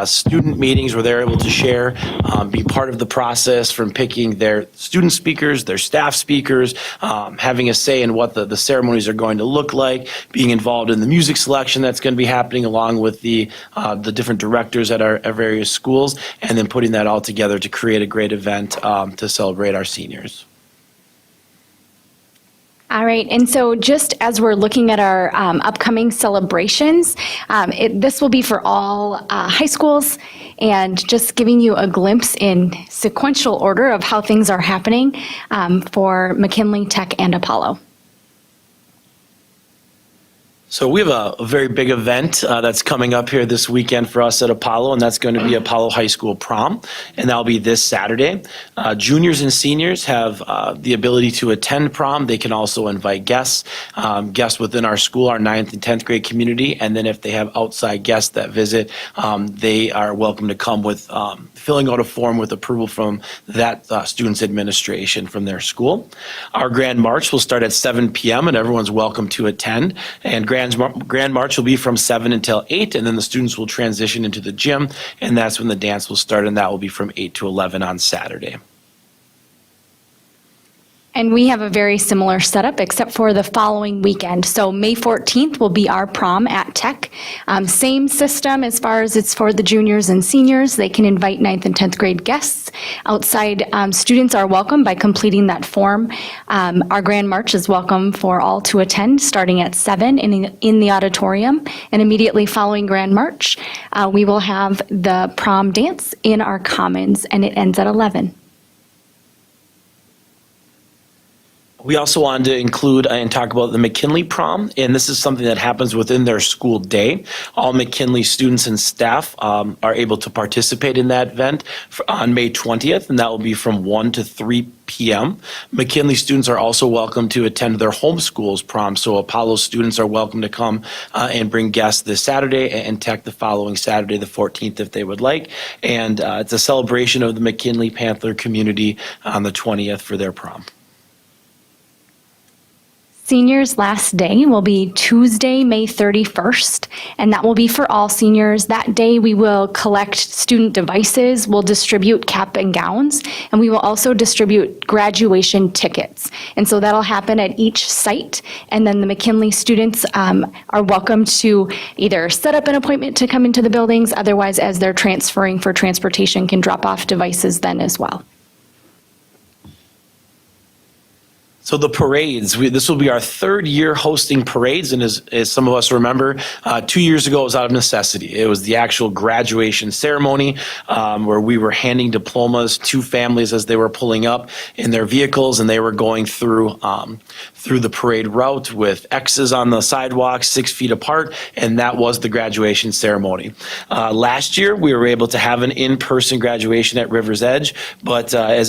student meetings where they're able to share, be part of the process from picking their student speakers, their staff speakers, having a say in what the ceremonies are going to look like, being involved in the music selection that's going to be happening along with the different directors at our various schools, and then putting that all together to create a great event to celebrate our seniors. All right, and so just as we're looking at our upcoming celebrations, this will be for all high schools, and just giving you a glimpse in sequential order of how things are happening for McKinley, Tech, and Apollo. So we have a very big event that's coming up here this weekend for us at Apollo, and that's going to be Apollo High School Prom, and that'll be this Saturday. Juniors and seniors have the ability to attend prom. They can also invite guests, guests within our school, our 9th and 10th grade community, and then if they have outside guests that visit, they are welcome to come with filling out a form with approval from that student's administration from their school. Our Grand March will start at 7 p.m. and everyone's welcome to attend, and Grand March will be from 7 until 8, and then the students will transition into the gym, and that's when the dance will start, and that will be from 8 to 11 on Saturday. And we have a very similar setup except for the following weekend. So May 14th will be our prom at Tech. Same system as far as it's for the juniors and seniors. They can invite 9th and 10th grade guests. Outside students are welcome by completing that form. Our Grand March is welcome for all to attend starting at 7 in the auditorium. And immediately following Grand March, we will have the prom dance in our commons, and it ends at 11. We also wanted to include and talk about the McKinley Prom, and this is something that happens within their school day. All McKinley students and staff are able to participate in that event on May 20th, and that will be from 1 to 3 p.m. McKinley students are also welcome to attend their home school's prom, so Apollo students are welcome to come and bring guests this Saturday and Tech the following Saturday, the 14th, if they would like. And it's a celebration of the McKinley Panther community on the 20th for their prom. Seniors' last day will be Tuesday, May 31st, and that will be for all seniors. That day, we will collect student devices, we'll distribute cap and gowns, and we will also distribute graduation tickets. And so that'll happen at each site, and then the McKinley students are welcome to either set up an appointment to come into the buildings, otherwise, as they're transferring for transportation, can drop off devices then as well. So the parades, this will be our third year hosting parades, and as some of us remember, 2 years ago it was out of necessity. It was the actual graduation ceremony where we were handing diplomas to families as they were pulling up in their vehicles, and they were going through the parade route with X's on the sidewalk 6 feet apart, and that was the graduation ceremony. Last year we were able to have an in-person graduation at River's Edge, but as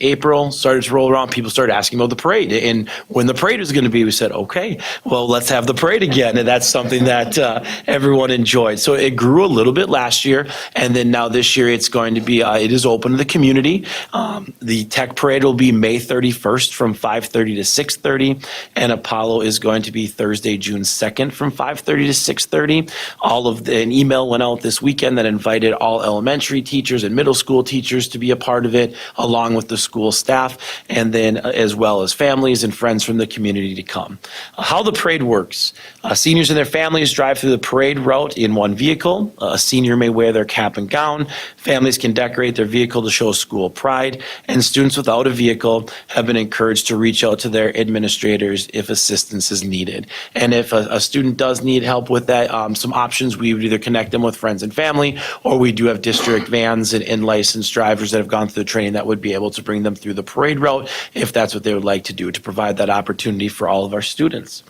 April started to roll around, people started asking about the parade, and when the parade was going to be, we said, okay, well, let's have the parade again, and that's something that everyone enjoyed. So it grew a little bit last year, and then now this year it's going to be, it is open to the community. The Tech Parade will be May 31st from 5:30 to 6:30, and Apollo is going to be Thursday, June 2nd from 5:30 to 6:30. An email went out this weekend that invited all elementary teachers and middle school teachers to be a part of it, along with the school staff, and then as well as families and friends from the community to come. How the parade works. Seniors and their families drive through the parade route in one vehicle. A senior may wear their cap and gown. Families can decorate their vehicle to show school pride, and students without a vehicle have been encouraged to reach out to their administrators if assistance is needed. And if a student does need help with that, some options, we would either connect them with friends and family, or we do have district vans and licensed drivers that have gone through the training that would be able to bring them through the parade route if that's what they would like to do, to provide that opportunity for all of our students.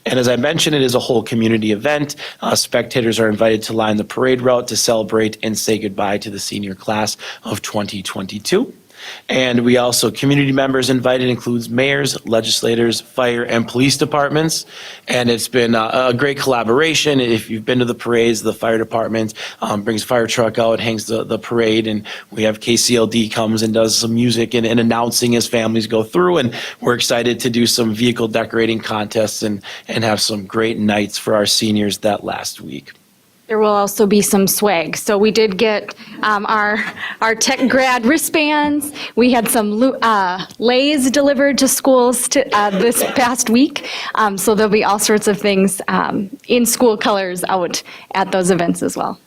And as I mentioned, it is a whole community event. Spectators are invited to line the parade route to celebrate and say goodbye to the senior class of 2022. And we also, community members invited includes mayors, legislators, fire, and police departments. And it's been a great collaboration. If you've been to the parades, the fire department brings a fire truck out, hangs the parade, and we have KCLD comes and does some music and announcing as families go through. And we're excited to do some vehicle decorating contests and have some great nights for our seniors that last week. There will also be some swag. So we did get our tech grad wristbands. We had some Lays delivered to schools this past week. So there'll be all sorts of things in school colors out at those events as well.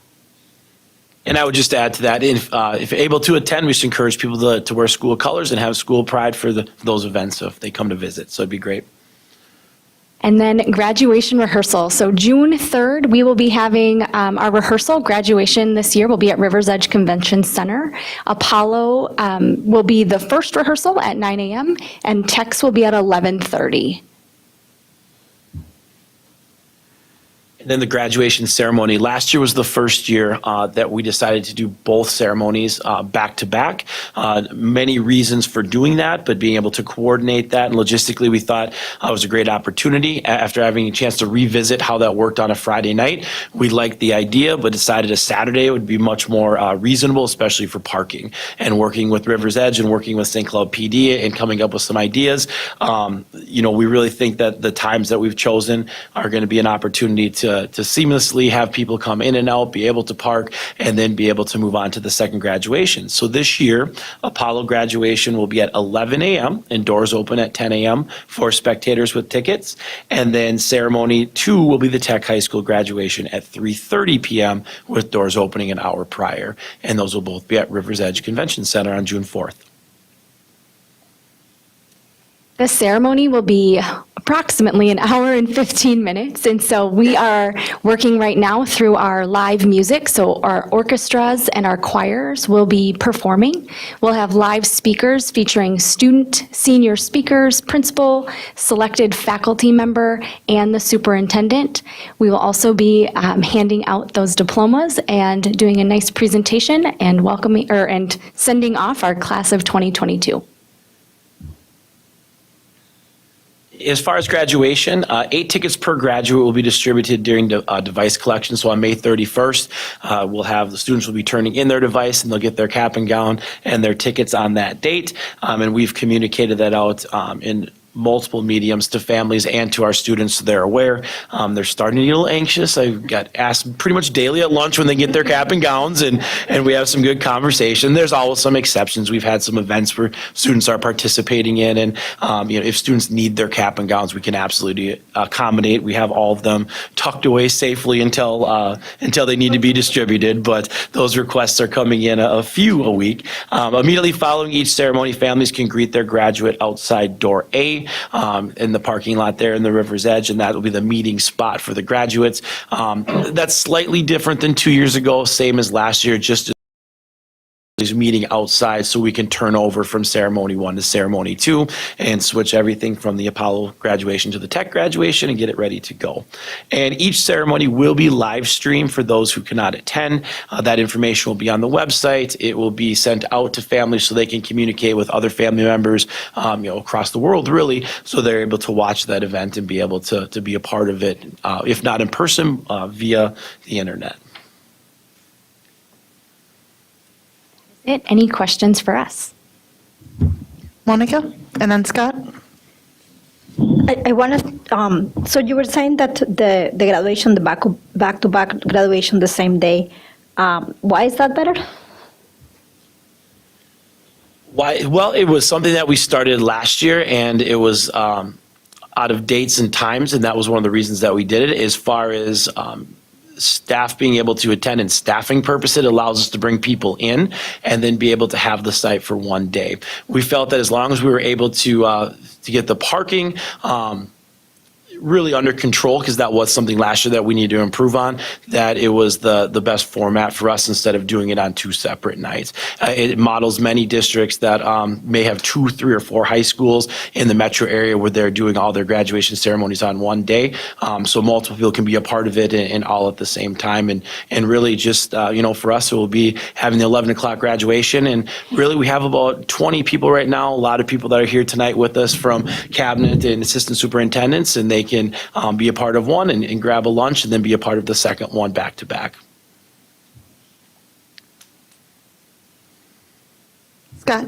And I would just add to that, if able to attend, we should encourage people to wear school colors and have school pride for those events if they come to visit. So it'd be great. And then graduation rehearsal. So June 3rd, we will be having our rehearsal. Graduation this year will be at Rivers Edge Convention Center. Apollo will be the first rehearsal at 9 a.m. and Tex will be at 11:30. And then the graduation ceremony. Last year was the first year that we decided to do both ceremonies back to back. Many reasons for doing that, but being able to coordinate that and logistically, we thought it was a great opportunity. After having a chance to revisit how that worked on a Friday night, we liked the idea, but decided a Saturday would be much more reasonable, especially for parking. And working with Rivers Edge and working with St. Cloud PD and coming up with some ideas, we really think that the times that we've chosen are going to be an opportunity to seamlessly have people come in and out, be able to park, and then be able to move on to the second graduation. So this year, Apollo graduation will be at 11 a.m. and doors open at 10 a.m. for spectators with tickets. And then ceremony 2 will be the Tech High School graduation at 3:30 p.m. with doors opening an hour prior. And those will both be at Rivers Edge Convention Center on June 4th. The ceremony will be approximately an hour and 15 minutes. And so we are working right now through our live music. So our orchestras and our choirs will be performing. We'll have live speakers featuring student, senior speakers, principal, selected faculty member, and the superintendent. We will also be handing out those diplomas and doing a nice presentation and welcoming and sending off our class of 2022. As far as graduation, 8 tickets per graduate will be distributed during device collection. So on May 31st, the students will be turning in their device and they'll get their cap and gown and their tickets on that date. And we've communicated that out in multiple mediums to families and to our students so they're aware. They're starting to get a little anxious. I got asked pretty much daily at lunch when they get their cap and gowns, and we have some good conversation. There's always some exceptions. We've had some events where students are participating in, and if students need their cap and gowns, we can absolutely accommodate. We have all of them tucked away safely until they need to be distributed, but those requests are coming in a few a week. Immediately following each ceremony, families can greet their graduate outside door A in the parking lot there in the River's Edge, and that will be the meeting spot for the graduates. That's slightly different than 2 years ago, same as last year, just is meeting outside so we can turn over from ceremony 1 to ceremony 2 and switch everything from the Apollo graduation to the Tech graduation and get it ready to go. And each ceremony will be live streamed for those who cannot attend. That information will be on the website. It will be sent out to families so they can communicate with other family members across the world, really, so they're able to watch that event and be able to be a part of it, if not in person, via the internet. Any questions for us? Monica, and then Scott? I want to, so you were saying that the graduation, the back-to-back graduation the same day, why is that better? Why? Well, it was something that we started last year, and it was out of dates and times, and that was one of the reasons that we did it. As far as staff being able to attend and staffing purpose, it allows us to bring people in and then be able to have the site for one day. We felt that as long as we were able to get the parking, really under control, because that was something last year that we need to improve on, that it was the best format for us instead of doing it on 2 separate nights. It models many districts that may have 2, 3, or 4 high schools in the metro area where they're doing all their graduation ceremonies on one day. So multiple people can be a part of it and all at the same time. And really just, for us, it will be having the 11 o'clock graduation. And really, we have about 20 people right now, a lot of people that are here tonight with us from cabinet and assistant superintendents, and they can be a part of one and grab a lunch and then be a part of the second one back to back. Scott?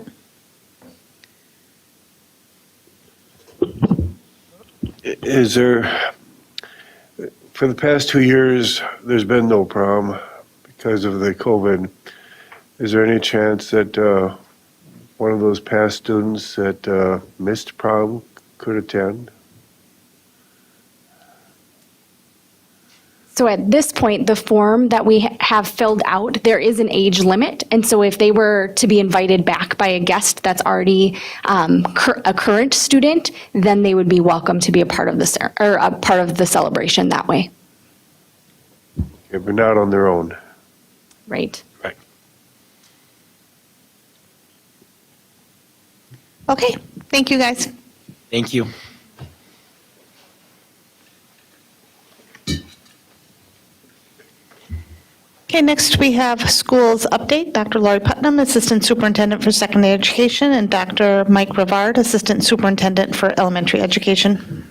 Is there, for the past 2 years, there's been no prom because of the COVID. Is there any chance that one of those past students that missed prom could attend? So at this point, the form that we have filled out, there is an age limit. And so if they were to be invited back by a guest that's already a current student, then they would be welcome to be a part of the celebration that way. Okay, but not on their own. Right. Right. Okay, thank you, guys. Thank you. Okay, next we have schools update. Dr. Lori Putnam, Assistant Superintendent for Secondary Education, and Dr. Mike Rivard, Assistant Superintendent for Elementary Education.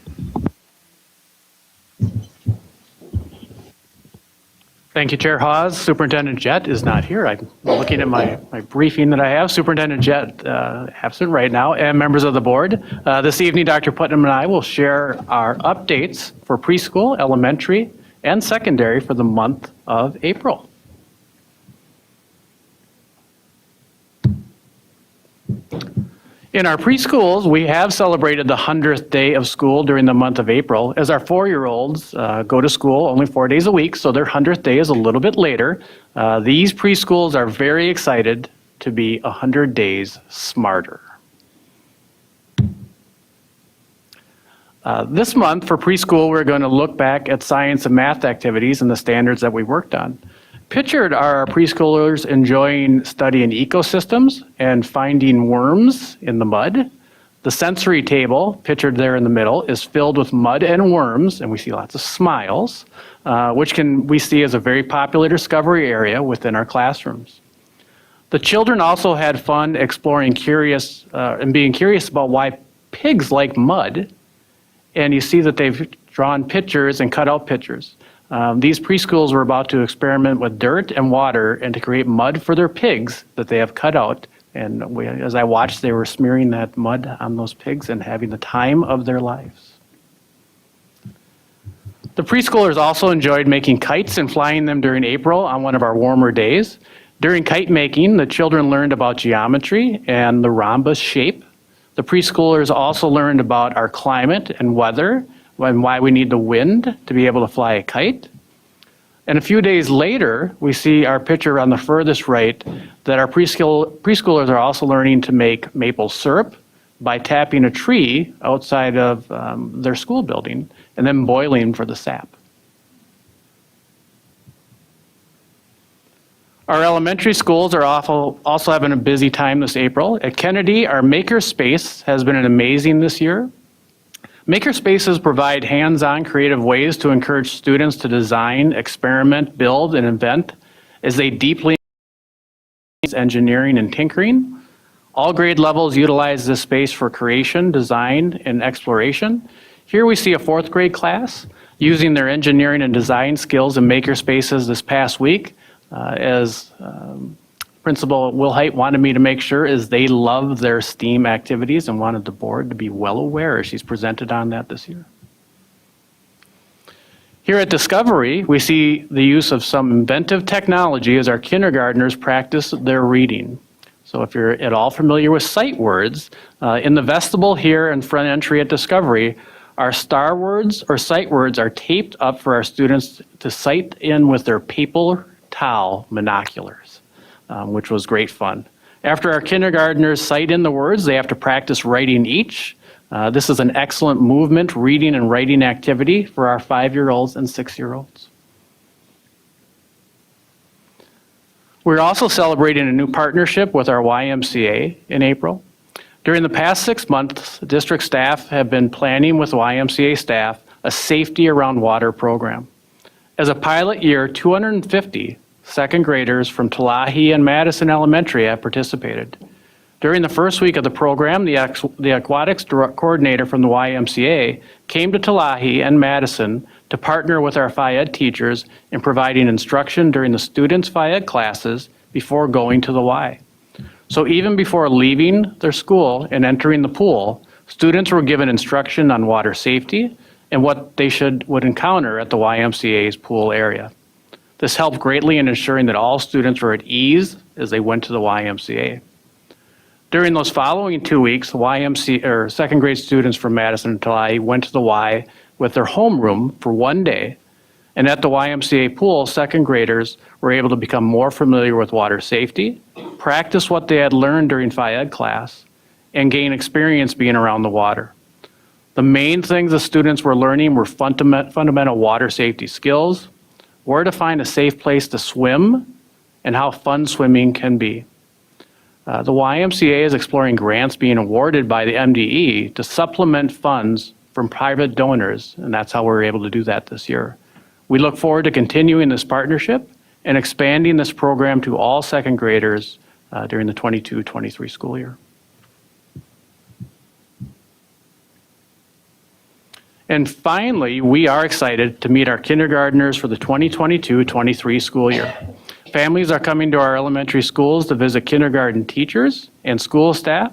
Thank you, Chair Hawes. Superintendent Jett is not here. I'm looking at my briefing that I have. Superintendent Jett absent right now, and members of the board. This evening, Dr. Putnam and I will share our updates for preschool, elementary, and secondary for the month of April. In our preschools, we have celebrated the 100th day of school during the month of April, as our 4-year-olds go to school only 4 days a week, so their 100th day is a little bit later. These preschools are very excited to be 100 days smarter. This month for preschool, we're going to look back at science and math activities and the standards that we worked on. Pictured are our preschoolers enjoying studying ecosystems and finding worms in the mud. The sensory table, pictured there in the middle, is filled with mud and worms, and we see lots of smiles, which we see as a very popular discovery area within our classrooms. The children also had fun exploring and being curious about why pigs like mud, and you see that they've drawn pictures and cut out pictures. These preschools were about to experiment with dirt and water and to create mud for their pigs that they have cut out. And as I watched, they were smearing that mud on those pigs and having the time of their lives. The preschoolers also enjoyed making kites and flying them during April on one of our warmer days. During kite making, the children learned about geometry and the rhombus shape. The preschoolers also learned about our climate and weather, and why we need the wind to be able to fly a kite. And a few days later, we see our picture on the furthest right that our preschoolers are also learning to make maple syrup by tapping a tree outside of their school building and then boiling for the sap. Our elementary schools are also having a busy time this April. At Kennedy, our makerspace has been amazing this year. Makerspaces provide hands-on creative ways to encourage students to design, experiment, build, and invent as they deeply engage engineering and tinkering. All grade levels utilize this space for creation, design, and exploration. Here we see a 4th grade class using their engineering and design skills in makerspaces this past week. As Principal Will Height wanted me to make sure is they love their STEAM activities and wanted the board to be well aware as she's presented on that this year. Here at Discovery, we see the use of some inventive technology as our kindergartners practice their reading. So if you're at all familiar with sight words, in the vestibule here in front entry at Discovery, our star words or sight words are taped up for our students to sight in with their paper towel binoculars. Which was great fun. After our kindergartners sight in the words, they have to practice writing each. This is an excellent movement, reading and writing activity for our 5-year-olds and 6-year-olds. We're also celebrating a new partnership with our YMCA in April. During the past 6 months, district staff have been planning with YMCA staff a Safety Around Water program. As a pilot year, 250 second graders from Tulahi and Madison Elementary have participated. During the first week of the program, the aquatics coordinator from the YMCA came to Tulahi and Madison to partner with our Phi-Ed teachers in providing instruction during the students' Phi-Ed classes before going to the Y. So even before leaving their school and entering the pool, students were given instruction on water safety and what they would encounter at the YMCA's pool area. This helped greatly in ensuring that all students were at ease as they went to the YMCA. During those following 2 weeks, second grade students from Madison and Tulahi went to the Y with their homeroom for 1 day. And at the YMCA pool, second graders were able to become more familiar with water safety, practice what they had learned during Phi-Ed class, and gain experience being around the water. The main things the students were learning were fundamental water safety skills, where to find a safe place to swim, and how fun swimming can be. The YMCA is exploring grants being awarded by the MDE to supplement funds from private donors, and that's how we're able to do that this year. We look forward to continuing this partnership and expanding this program to all second graders during the 22-23 school year. And finally, we are excited to meet our kindergartners for the 2022-23 school year. Families are coming to our elementary schools to visit kindergarten teachers and school staff.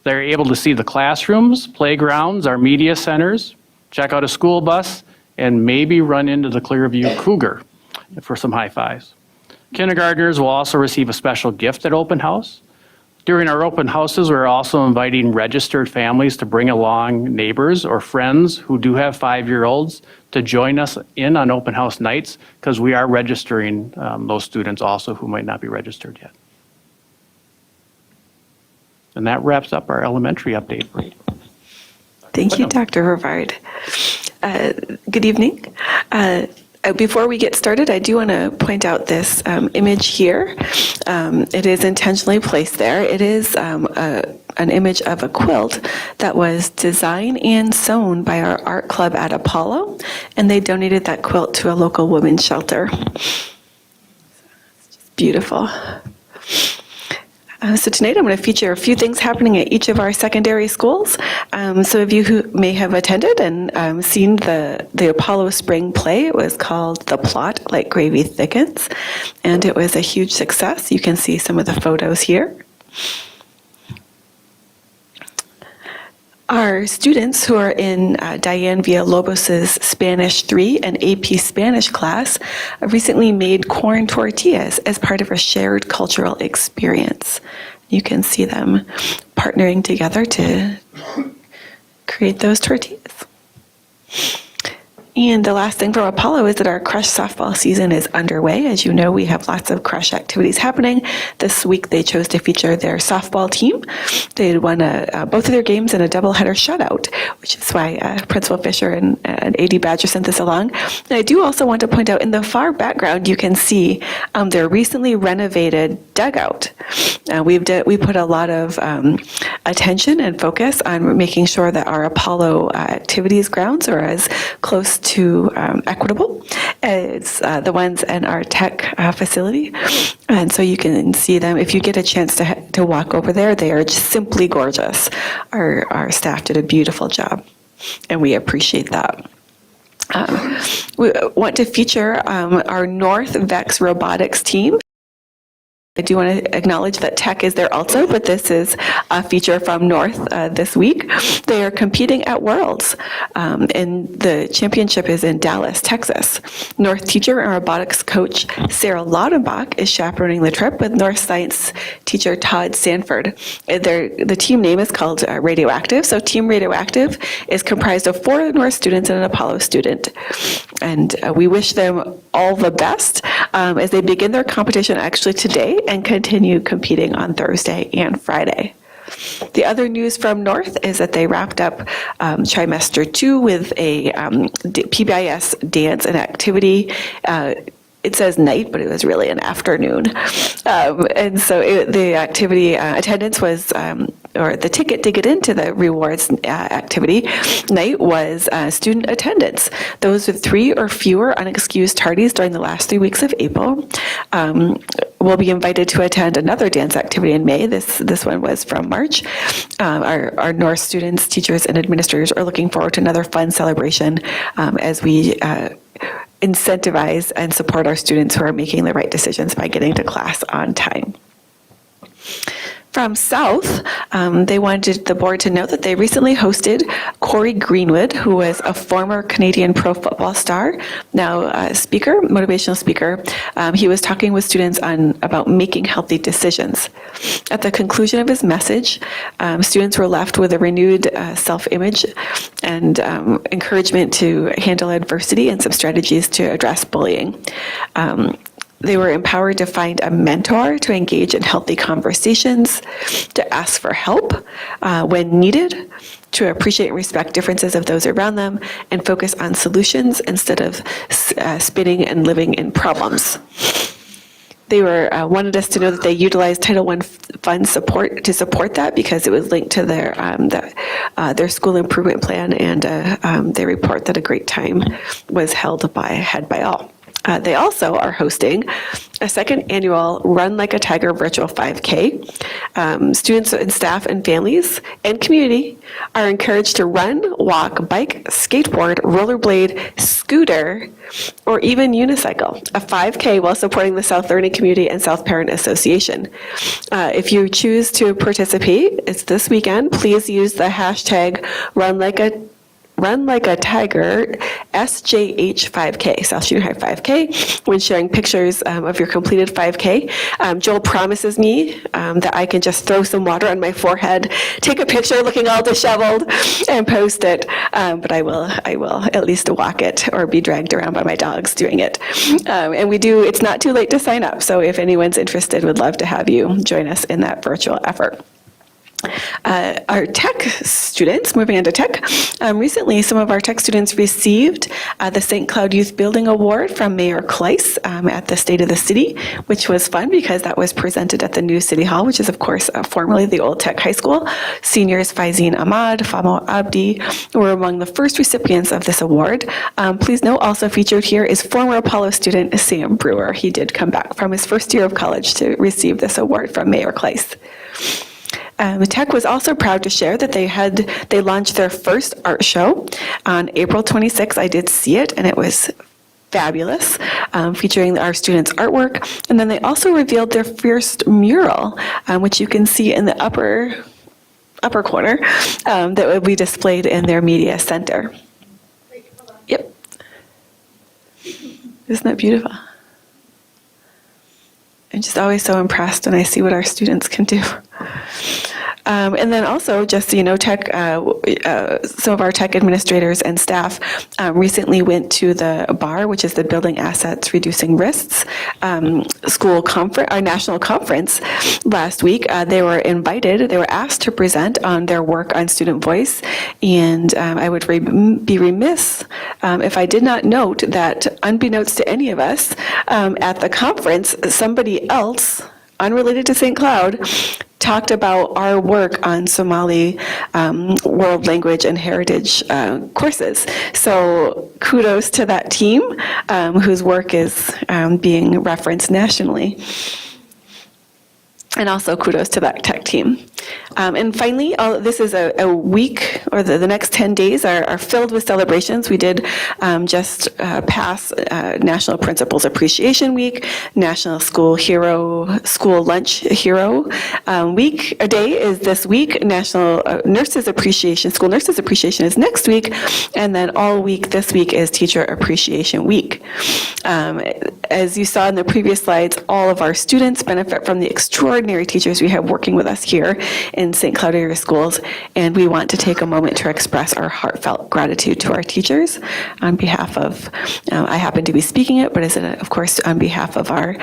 They're able to see the classrooms, playgrounds, our media centers, check out a school bus, and maybe run into the Clearview Cougar for some high fives. Kindergartners will also receive a special gift at open house. During our open houses, we're also inviting registered families to bring along neighbors or friends who do have 5-year-olds to join us in on open house nights, because we are registering those students also who might not be registered yet. And that wraps up our elementary update. Thank you, Dr. Rivard. Good evening. Before we get started, I do want to point out this image here. It is intentionally placed there. It is an image of a quilt that was designed and sewn by our art club at Apollo, and they donated that quilt to a local women's shelter. It's just beautiful. So tonight I'm going to feature a few things happening at each of our secondary schools. Some of you who may have attended and seen the Apollo Spring Play. It was called The Plot, Like Gravy Thickens, and it was a huge success. You can see some of the photos here. Our students who are in Diane Villalobos's Spanish 3 and AP Spanish class recently made corn tortillas as part of a shared cultural experience. You can see them partnering together to create those tortillas. And the last thing from Apollo is that our Crush softball season is underway. As you know, we have lots of Crush activities happening. This week, they chose to feature their softball team. They had won both of their games in a doubleheader shutout, which is why Principal Fisher and AD Badger sent this along. And I do also want to point out in the far background, you can see their recently renovated dugout. We put a lot of attention and focus on making sure that our Apollo activities grounds are as close to equitable as the ones in our tech facility. And so you can see them. If you get a chance to walk over there, they are just simply gorgeous. Our staff did a beautiful job, and we appreciate that. We want to feature our North Vex Robotics team. I do want to acknowledge that tech is there also, but this is a feature from North this week. They are competing at Worlds, and the championship is in Dallas, Texas. North teacher and robotics coach Sarah Laudenbach is chaperoning the trip with North science teacher Todd Sanford. The team name is called Radioactive, so Team Radioactive is comprised of 4 North students and an Apollo student. And we wish them all the best as they begin their competition actually today and continue competing on Thursday and Friday. The other news from North is that they wrapped up trimester 2 with a PBIS dance and activity. It says night, but it was really an afternoon. And so the activity attendance was, or the ticket to get into the rewards activity night was student attendance. Those with 3 or fewer unexcused tardies during the last 3 weeks of April will be invited to attend another dance activity in May. This one was from March. Our North students, teachers, and administrators are looking forward to another fun celebration as we incentivize and support our students who are making the right decisions by getting to class on time. From South, they wanted the board to know that they recently hosted Corey Greenwood, who was a former Canadian pro football star, now a speaker, motivational speaker. He was talking with students about making healthy decisions. At the conclusion of his message, students were left with a renewed self-image and encouragement to handle adversity and some strategies to address bullying. They were empowered to find a mentor, to engage in healthy conversations, to ask for help when needed, to appreciate and respect differences of those around them, and focus on solutions instead of spinning and living in problems. They wanted us to know that they utilized Title I fund support to support that because it was linked to their school improvement plan, and they report that a great time was had by all. They also are hosting a second annual Run Like a Tiger virtual 5K. Students and staff and families and community are encouraged to run, walk, bike, skateboard, rollerblade, scooter, or even unicycle a 5K while supporting the South Learning Community and South Parent Association. If you choose to participate, it's this weekend. Please use the hashtag Run Like a Tiger, SJH5K, South Junior High 5K, when sharing pictures of your completed 5K. Joel promises me that I can just throw some water on my forehead, take a picture looking all disheveled, and post it. But I will at least walk it or be dragged around by my dogs doing it. And it's not too late to sign up. So if anyone's interested, we'd love to have you join us in that virtual effort. Our tech students, moving on to tech, recently some of our tech students received the St. Cloud Youth Building Award from Mayor Kleiss at the State of the City, which was fun because that was presented at the new City Hall, which is of course formerly the old Tech High School. Seniors Faizeen Ahmad, Famo Abdi were among the first recipients of this award. Please note also featured here is former Apollo student Sam Brewer. He did come back from his first year of college to receive this award from Mayor Kleiss. Tech was also proud to share that they launched their first art show on April 26th. I did see it, and it was fabulous, featuring our students' artwork. And then they also revealed their first mural, which you can see in the upper corner, that will be displayed in their media center. Yep. Isn't that beautiful? I'm just always so impressed when I see what our students can do. And then also, just so you know, tech, some of our tech administrators and staff recently went to the BAR, which is the Building Assets Reducing Risks school conference, our national conference last week. They were asked to present on their work on student voice. And I would be remiss if I did not note that, unbeknownst to any of us, at the conference, somebody else, unrelated to St. Cloud, talked about our work on Somali world language and heritage courses. So kudos to that team whose work is being referenced nationally. And also kudos to that tech team. And finally, this is a week, or the next 10 days are filled with celebrations. We did just pass National Principals Appreciation Week, National School Lunch Hero Week. A day is this week. National Nurses Appreciation, School Nurses Appreciation is next week. And then all week this week is Teacher Appreciation Week. As you saw in the previous slides, all of our students benefit from the extraordinary teachers we have working with us here in St. Cloud area schools, and we want to take a moment to express our heartfelt gratitude to our teachers on behalf of, I happen to be speaking it, but of course on behalf of our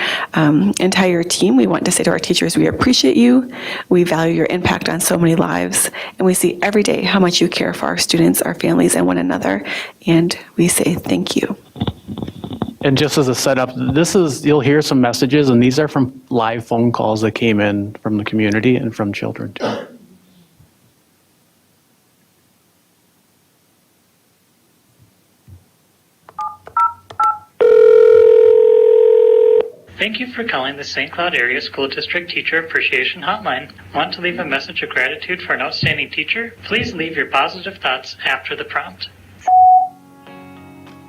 entire team, we want to say to our teachers, we appreciate you, we value your impact on so many lives, and we see every day how much you care for our students, our families, and one another, and we say thank you. And just as a setup, you'll hear some messages, and these are from live phone calls that came in from the community and from children too. Thank you for calling the St. Cloud Area School District Teacher Appreciation Hotline. Want to leave a message of gratitude for an outstanding teacher? Please leave your positive thoughts after the prompt.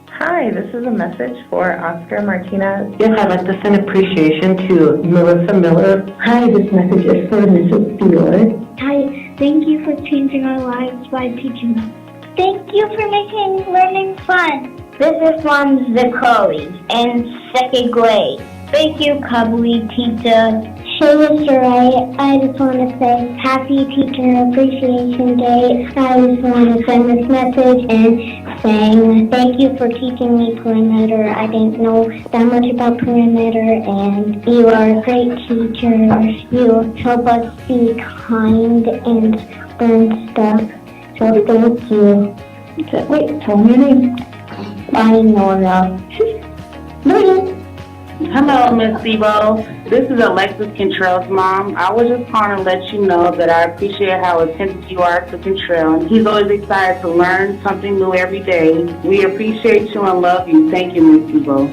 Hi, this is a message for Oscar Martinez. Yes, I'd like to send appreciation to Melissa Miller. Hi, this message is for Mrs. Bueller. Hi, thank you for changing our lives by teaching us. Thank you for making learning fun. This is from Zachary in second grade. Thank you, Cuddly Teacher. Hey, Mr. Ray, I just want to say Happy Teacher Appreciation Day. I just want to send this message and saying thank you for teaching me perimeter. I didn't know that much about perimeter, and you are a great teacher. You help us be kind and learn stuff. So thank you. Wait, tell me your name. I'm Nora. Nora. Hello, Miss Sebo. This is Alexis Cantrell's mom. I was just calling to let you know that I appreciate how attentive you are to Cantrell. He's always excited to learn something new every day. We appreciate you and love you. Thank you, Miss Sebo.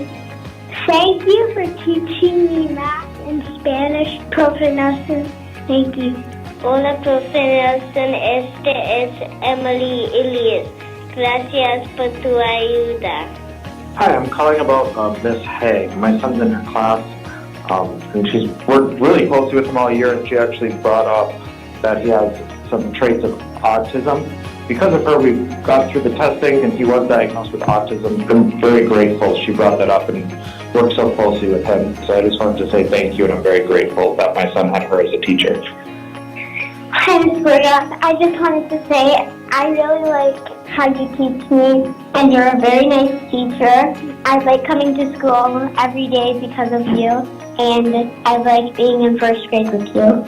Thank you for teaching me math and Spanish, Profe Nelson. Thank you. Hola, Profe Nelson. Este es Emily Elias. Gracias por tu ayuda. Hi, I'm calling about Miss Hay. My son's in her class, and she's worked really closely with him all year, and she actually brought up that he has some traits of autism. Because of her, we got through the testing, and he was diagnosed with autism. I'm very grateful she brought that up and worked so closely with him. So I just wanted to say thank you, and I'm very grateful that my son had her as a teacher. Hi, Ms. Burgos. I just wanted to say I really like how you teach me, and you're a very nice teacher. I like coming to school every day because of you, and I like being in first grade with you.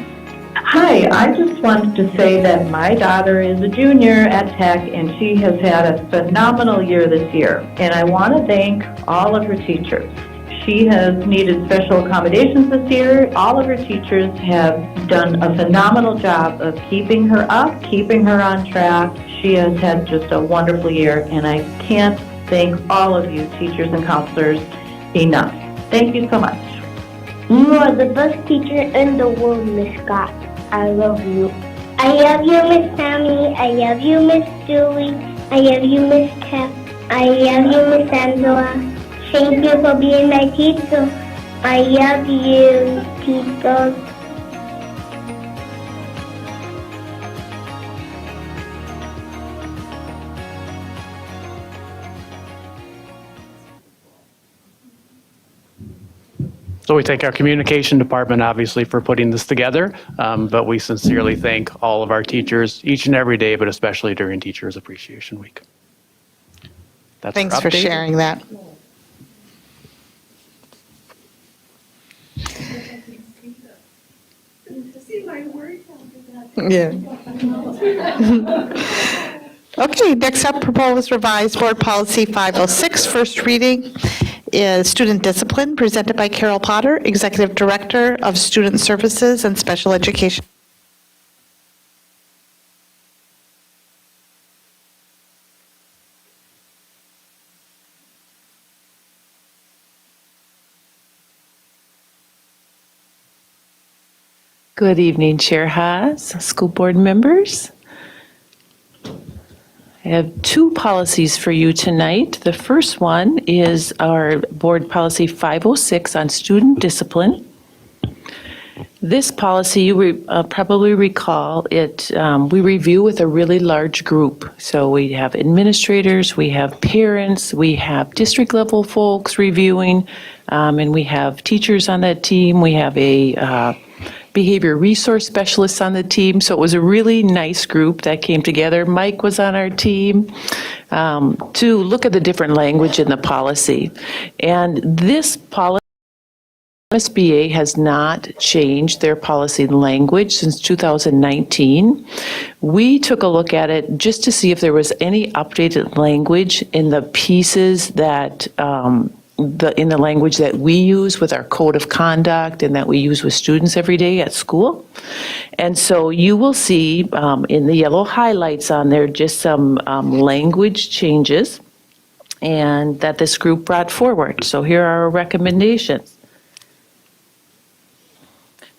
Hi, I just wanted to say that my daughter is a junior at Tech, and she has had a phenomenal year this year. And I want to thank all of her teachers. She has needed special accommodations this year. All of her teachers have done a phenomenal job of keeping her up, keeping her on track. She has had just a wonderful year, and I can't thank all of you teachers and counselors enough. Thank you so much. You are the best teacher in the world, Miss Scott. I love you. I love you, Miss Tammy. I love you, Miss Julie. I love you, Miss Cap. I love you, Miss Angela. Thank you for being my teacher. I love you, teacher. So we thank our communication department, obviously, for putting this together, but we sincerely thank all of our teachers each and every day, but especially during Teachers Appreciation Week. That's Thanks our for update. sharing that. Yeah. Okay, next up, proposed revised board policy 506, first reading is student discipline, presented by Carol Potter, Executive Director of Student Services and Special Education. Good evening, Chair Haas, school board members. I have two policies for you tonight. The first one is our board policy 506 on student discipline. This policy, you probably recall, we review with a really large group. So we have administrators, we have parents, we have district level folks reviewing, and we have teachers on that team. We have a behavior resource specialists on the team. So it was a really nice group that came together. Mike was on our team to look at the different language in the policy. And this policy, MSBA has not changed their policy language since 2019. We took a look at it just to see if there was any updated language in the pieces that, in the language that we use with our code of conduct and that we use with students every day at school. And so you will see in the yellow highlights on there just some language changes and that this group brought forward. So here are our recommendations.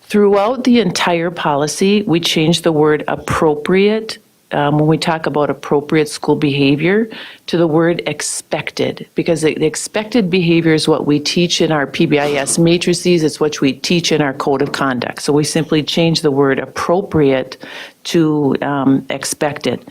Throughout the entire policy, we changed the word appropriate, when we talk about appropriate school behavior, to the word expected, because the expected behavior is what we teach in our PBIS matrices, it's what we teach in our code of conduct. So we simply changed the word appropriate to expected.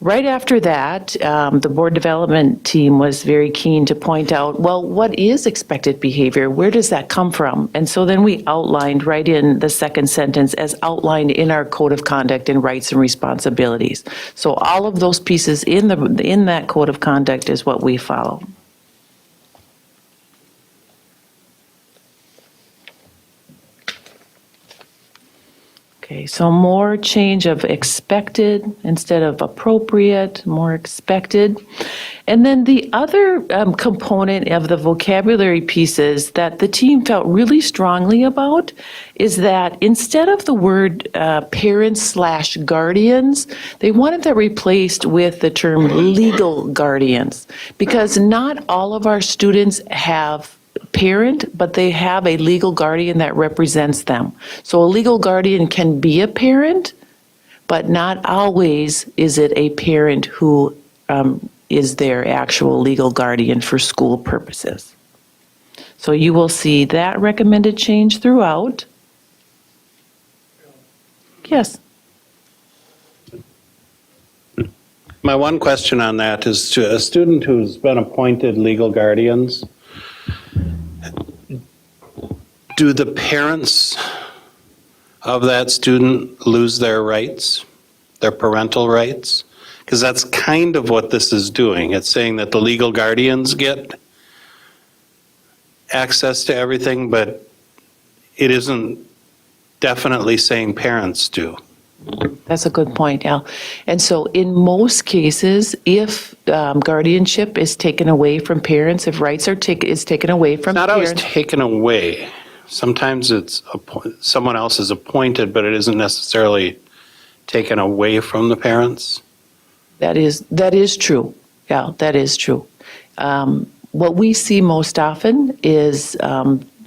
Right after that, the board development team was very keen to point out, well, what is expected behavior? Where does that come from? And so then we outlined right in the second sentence as outlined in our code of conduct and rights and responsibilities. So all of those pieces in that code of conduct is what we follow. Okay, so more change of expected instead of appropriate, more expected. And then the other component of the vocabulary pieces that the team felt really strongly about is that instead of the word parents/guardians, they wanted that replaced with the term legal guardians, because not all of our students have parent, but they have a legal guardian that represents them. So a legal guardian can be a parent, but not always is it a parent who is their actual legal guardian for school purposes. So you will see that recommended change throughout. Yes. My one question on that is to a student who's been appointed legal guardians, do the parents of that student lose their rights, their parental rights? Because that's kind of what this is doing. It's saying that the legal guardians get access to everything, but it isn't definitely saying parents do. That's a good point, Al. And so in most cases, if guardianship is taken away from parents, if rights are is taken away from Not parents. always taken away. Sometimes it's someone else is appointed, but it isn't necessarily taken away from the parents. That is true. Yeah, that is true. What we see most often is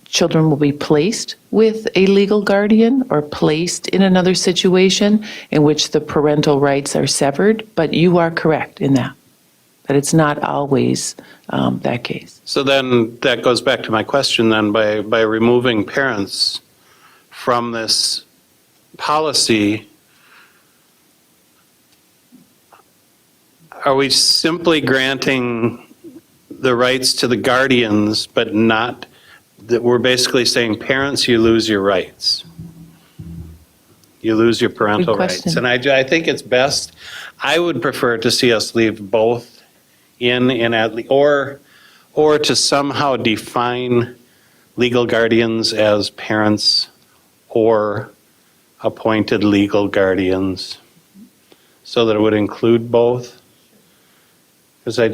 children will be placed with a legal guardian or placed in another situation in which the parental rights are severed, but you are correct in that it's not always that case. So then that goes back to my question then, by removing parents from this policy, are we simply granting the rights to the guardians, but not, that we're basically saying, parents, you lose your rights? You lose your parental Good question. rights. And I think it's best, I would prefer to see us leave both in at least, or to somehow define legal guardians as parents or appointed legal guardians, so that it would include both. Because I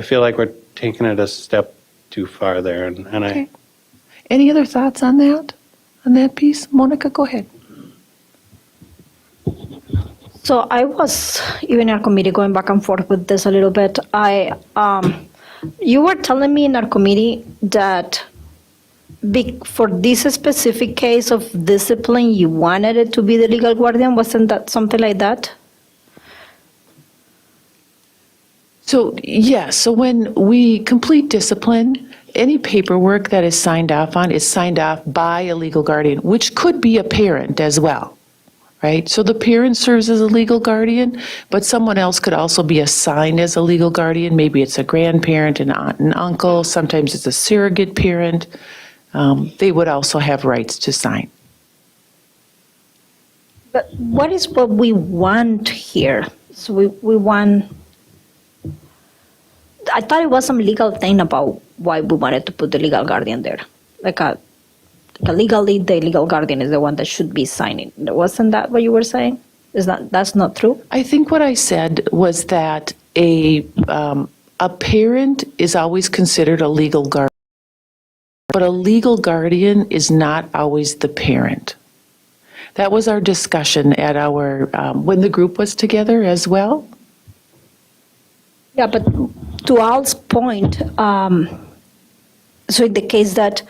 feel like we're taking it a step too far there, and Okay. Any other thoughts on that piece? Monica, go ahead. So I was, even in our committee, going back and forth with this a little bit. You were telling me in our committee that for this specific case of discipline, you wanted it to be the legal guardian. Wasn't that something like that? So, yes, so when we complete discipline, any paperwork that is signed off on is signed off by a legal guardian, which could be a parent as well, right? So the parent serves as a legal guardian, but someone else could also be assigned as a legal guardian. Maybe it's a grandparent, an aunt, and uncle. Sometimes it's a surrogate parent. They would also have rights to sign. But what is what we want here? So we want, I thought it was some legal thing about why we wanted to put the legal guardian there. Like legally, the legal guardian is the one that should be signing. Wasn't that what you were saying? That's not true? I think what I said was that a parent is always considered a legal guardian, but a legal guardian is not always the parent. That was our discussion at our, when the group was together as well. Yeah, but to Al's point, so in the case that,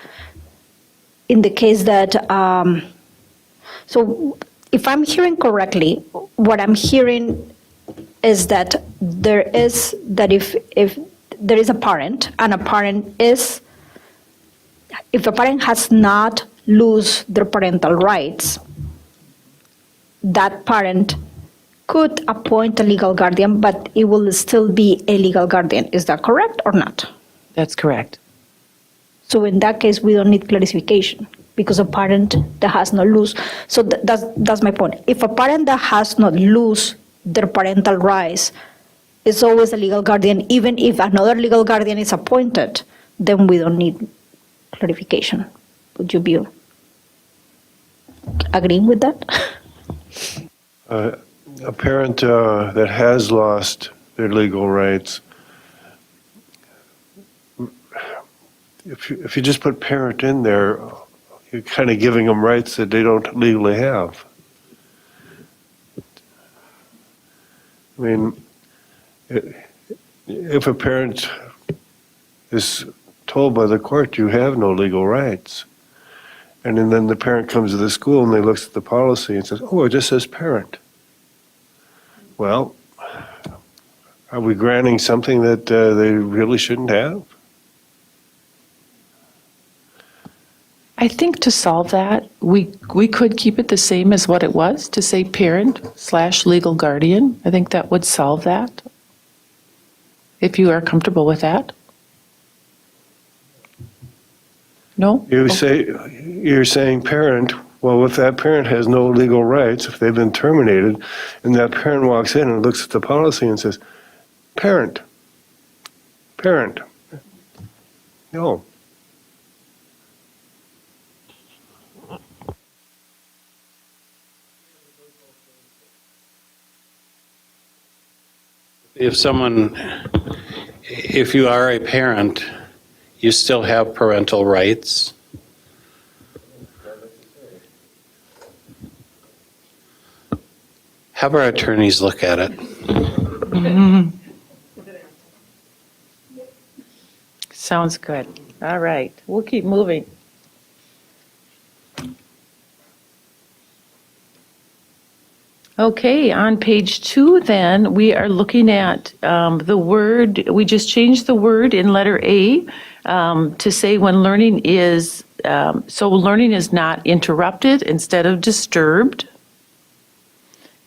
so if I'm hearing correctly, what I'm hearing is that if there is a parent and if a parent has not lose their parental rights, that parent could appoint a legal guardian, but it will still be a legal guardian. Is that correct or not? That's correct. So in that case, we don't need clarification because a parent that has not lose. So that's my point. If a parent that has not lose their parental rights is always a legal guardian, even if another legal guardian is appointed, then we don't need clarification. Would you be agreeing with that? A parent that has lost their legal rights, if you just put parent in there, you're kind of giving them rights that they don't legally have. I mean, if a parent is told by the court you have no legal rights, and then the parent comes to the school and they looks at the policy and says, oh, it just says parent. Well, are we granting something that they really shouldn't have? I think to solve that, we could keep it the same as what it was, to say parent/legal guardian. I think that would solve that, if you are comfortable with that. No? You're saying parent. Well, if that parent has no legal rights, if they've been terminated, and that parent walks in and looks at the policy and says, parent. No. If you are a parent, you still have parental rights. Have our attorneys look at it. Sounds good. All right, we'll keep moving. Okay, on page 2 then, we are looking at the word, we just changed the word in letter A to say when learning is, so learning is not interrupted instead of disturbed.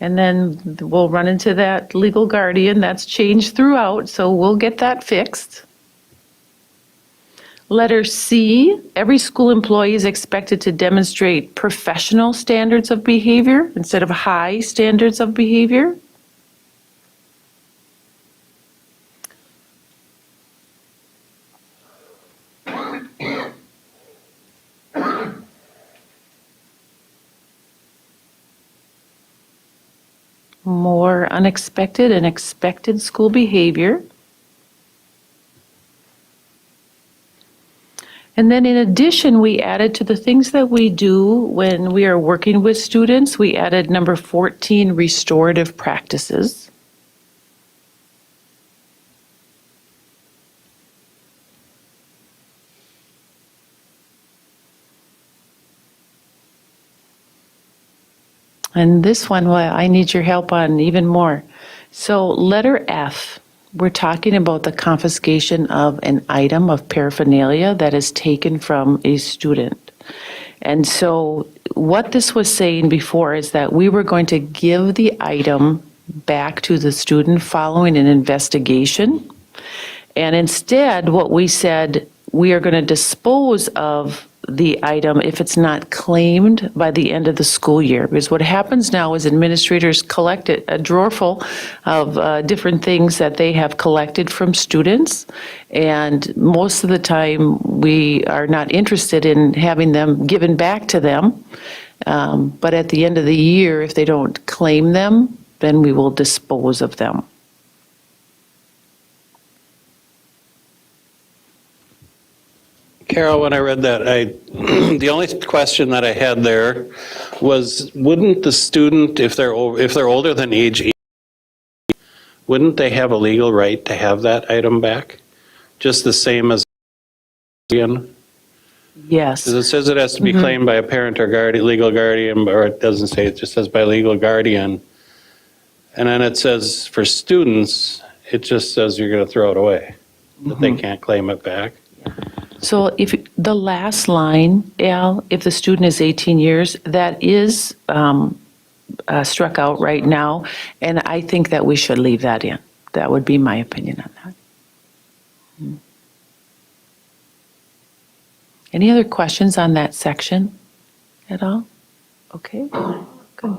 And then we'll run into that legal guardian, that's changed throughout, so we'll get that fixed. Letter C, every school employee is expected to demonstrate professional standards of behavior instead of high standards of behavior. More unexpected and expected school behavior. And then in addition, we added to the things that we do when we are working with students, we added number 14, restorative practices. And this one, well, I need your help on even more. So letter F. We're talking about the confiscation of an item of paraphernalia that is taken from a student. And so what this was saying before is that we were going to give the item back to the student following an investigation. And instead, what we said, we are going to dispose of the item if it's not claimed by the end of the school year. Because what happens now is administrators collect a drawer full of different things that they have collected from students. And most of the time, we are not interested in having them given back to them. But at the end of the year, if they don't claim them, then we will dispose of them. Carol, when I read that, the only question that I had there was, wouldn't the student, if they're older than age 18, wouldn't they have a legal right to have that item back? Just the same as guardian? Yes. Because it says it has to be claimed by a parent or legal guardian, or it doesn't say, it just says by legal guardian. And then it says for students, it just says you're going to throw it away, that they can't claim it back. So if the last line, Al, if the student is 18 years, that is struck out right now, and I think that we should leave that in. That would be my opinion on that. Any other questions on that section at all? Okay, good.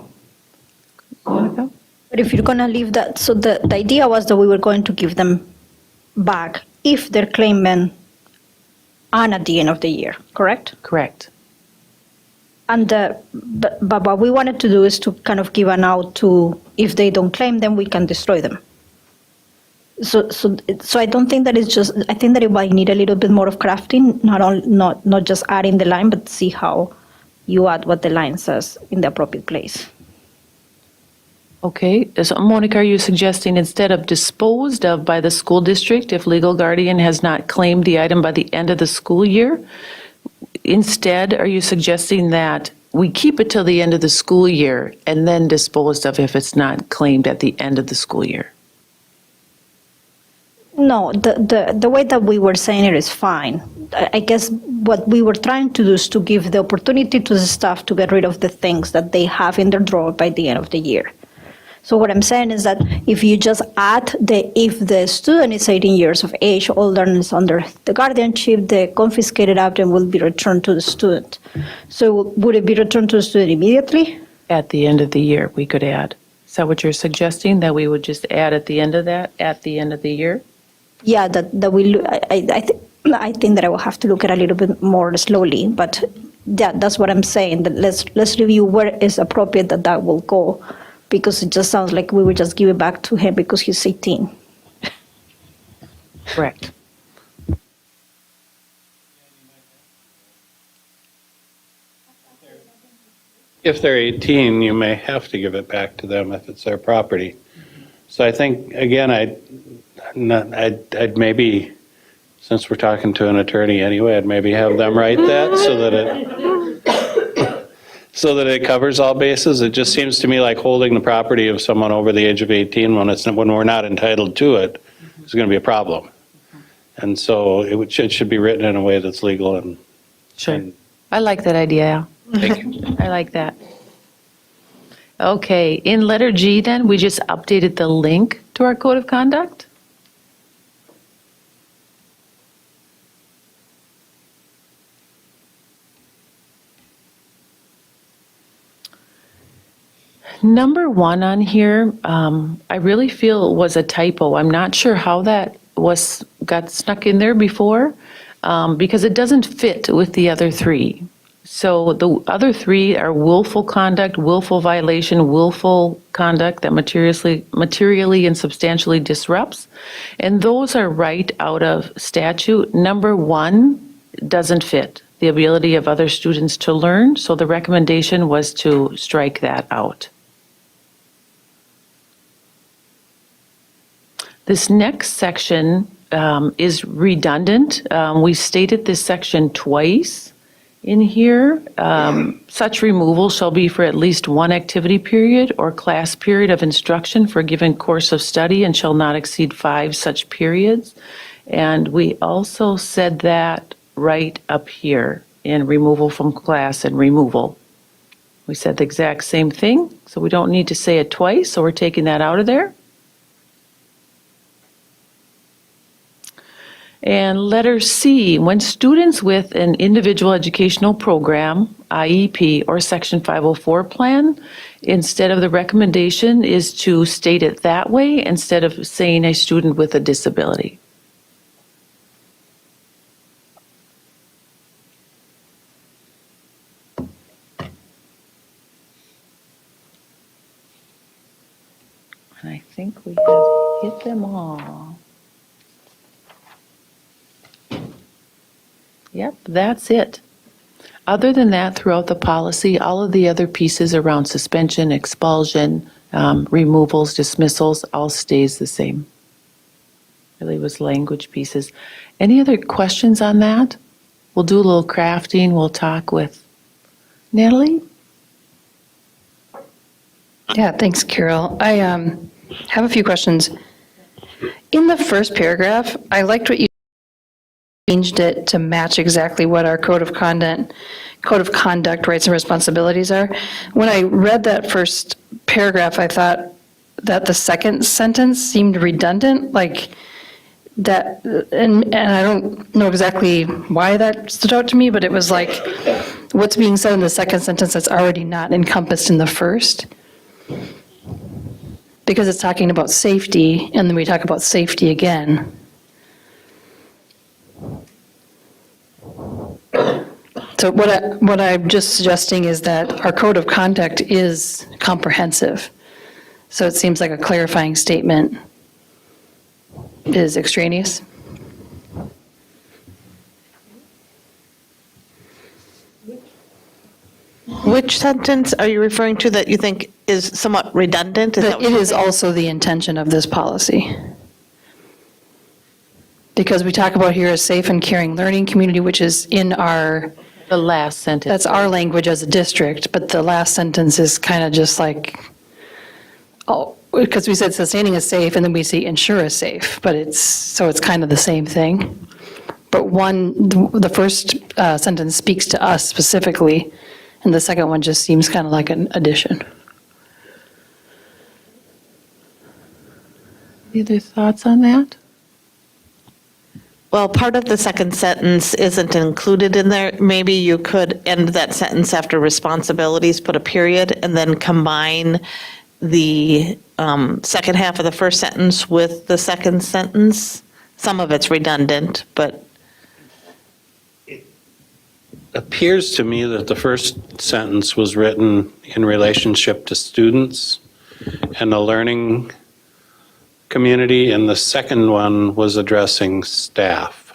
Monica? But if you're going to leave that, so the idea was that we were going to give them back if they're claiming on at the end of the year, correct? Correct. And but what we wanted to do is to kind of give an out to, if they don't claim them, we can destroy them. So I don't think that it's just, I think that it might need a little bit more of crafting, not just adding the line, but see how you add what the line says in the appropriate place. Okay, so Monica, are you suggesting instead of disposed of by the school district if legal guardian has not claimed the item by the end of the school year? Instead, are you suggesting that we keep it till the end of the school year and then disposed of if it's not claimed at the end of the school year? No, the way that we were saying it is fine. I guess what we were trying to do is to give the opportunity to the staff to get rid of the things that they have in their drawer by the end of the year. So what I'm saying is that if you just add if the student is 18 years of age, older and is under the guardianship, the confiscated item will be returned to the student. So would it be returned to the student immediately? At the end of the year, we could add. Is that what you're suggesting, that we would just add at the end of that, at the end of the year? Yeah, I think that I will have to look at it a little bit more slowly, but yeah, that's what I'm saying. That let's review where is appropriate that will go, because it just sounds like we would just give it back to him because he's 18. Correct. If they're 18, you may have to give it back to them if it's their property. So I think, again, I'd maybe, since we're talking to an attorney anyway, I'd maybe have them write that so that it covers all bases. It just seems to me like holding the property of someone over the age of 18 when we're not entitled to it is going to be a problem. And so it should be written in a way that's legal and. Sure. I like that idea, Al. Thank you. I like that. Okay, in letter G then, we just updated the link to our code of conduct. Number 1 on here, I really feel was a typo. I'm not sure how that got snuck in there before, because it doesn't fit with the other 3. So the other 3 are willful conduct, willful violation, willful conduct that materially and substantially disrupts. And those are right out of statute. Number 1 doesn't fit, the ability of other students to learn. So the recommendation was to strike that out. This next section is redundant. We stated this section twice in here. Such removal shall be for at least 1 activity period or class period of instruction for a given course of study and shall not exceed 5 such periods. And we also said that right up here in removal from class and removal. We said the exact same thing, so we don't need to say it twice, so we're taking that out of there. And letter C, when students with an individual educational program, IEP, or Section 504 plan, instead of the recommendation is to state it that way instead of saying a student with a disability. And I think we have hit them all. Yep, that's it. Other than that, throughout the policy, all of the other pieces around suspension, expulsion, removals, dismissals, all stays the same. Really was language pieces. Any other questions on that? We'll do a little crafting. We'll talk with Natalie. Yeah, thanks, Carol. I have a few questions. In the first paragraph, I liked what you changed it to match exactly what our code of conduct, rights and responsibilities are. When I read that first paragraph, I thought that the second sentence seemed redundant, like that, and I don't know exactly why that stood out to me, but it was like what's being said in the second sentence that's already not encompassed in the first. Because it's talking about safety, and then we talk about safety again. So what I'm just suggesting is that our code of conduct is comprehensive. So it seems like a clarifying statement is extraneous. Which sentence are you referring to that you think is somewhat redundant? Is that But what it you're is saying? also the intention of this policy. Because we talk about here a safe and caring learning community, which is in our, The last sentence. that's our language as a district, but the last sentence is kind of just like, oh, because we said sustaining is safe, and then we see ensure is safe, but it's kind of the same thing. But the first sentence speaks to us specifically, and the second one just seems kind of like an addition. Any other thoughts on that? Well, part of the second sentence isn't included in there. Maybe you could end that sentence after responsibilities, put a period, and then combine the second half of the first sentence with the second sentence. Some of it's redundant, but Appears to me that the first sentence was written in relationship to students and the learning community, and the second one was addressing staff.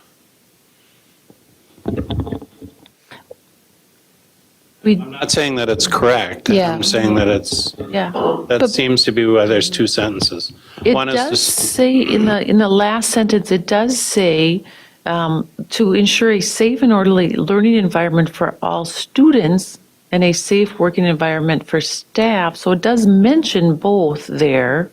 I'm not saying that it's correct. Yeah. I'm saying that it's, Yeah. that seems to be why there's two sentences. It One is does just- say, in the last sentence, it does say, to ensure a safe and orderly learning environment for all students and a safe working environment for staff. So it does mention both there.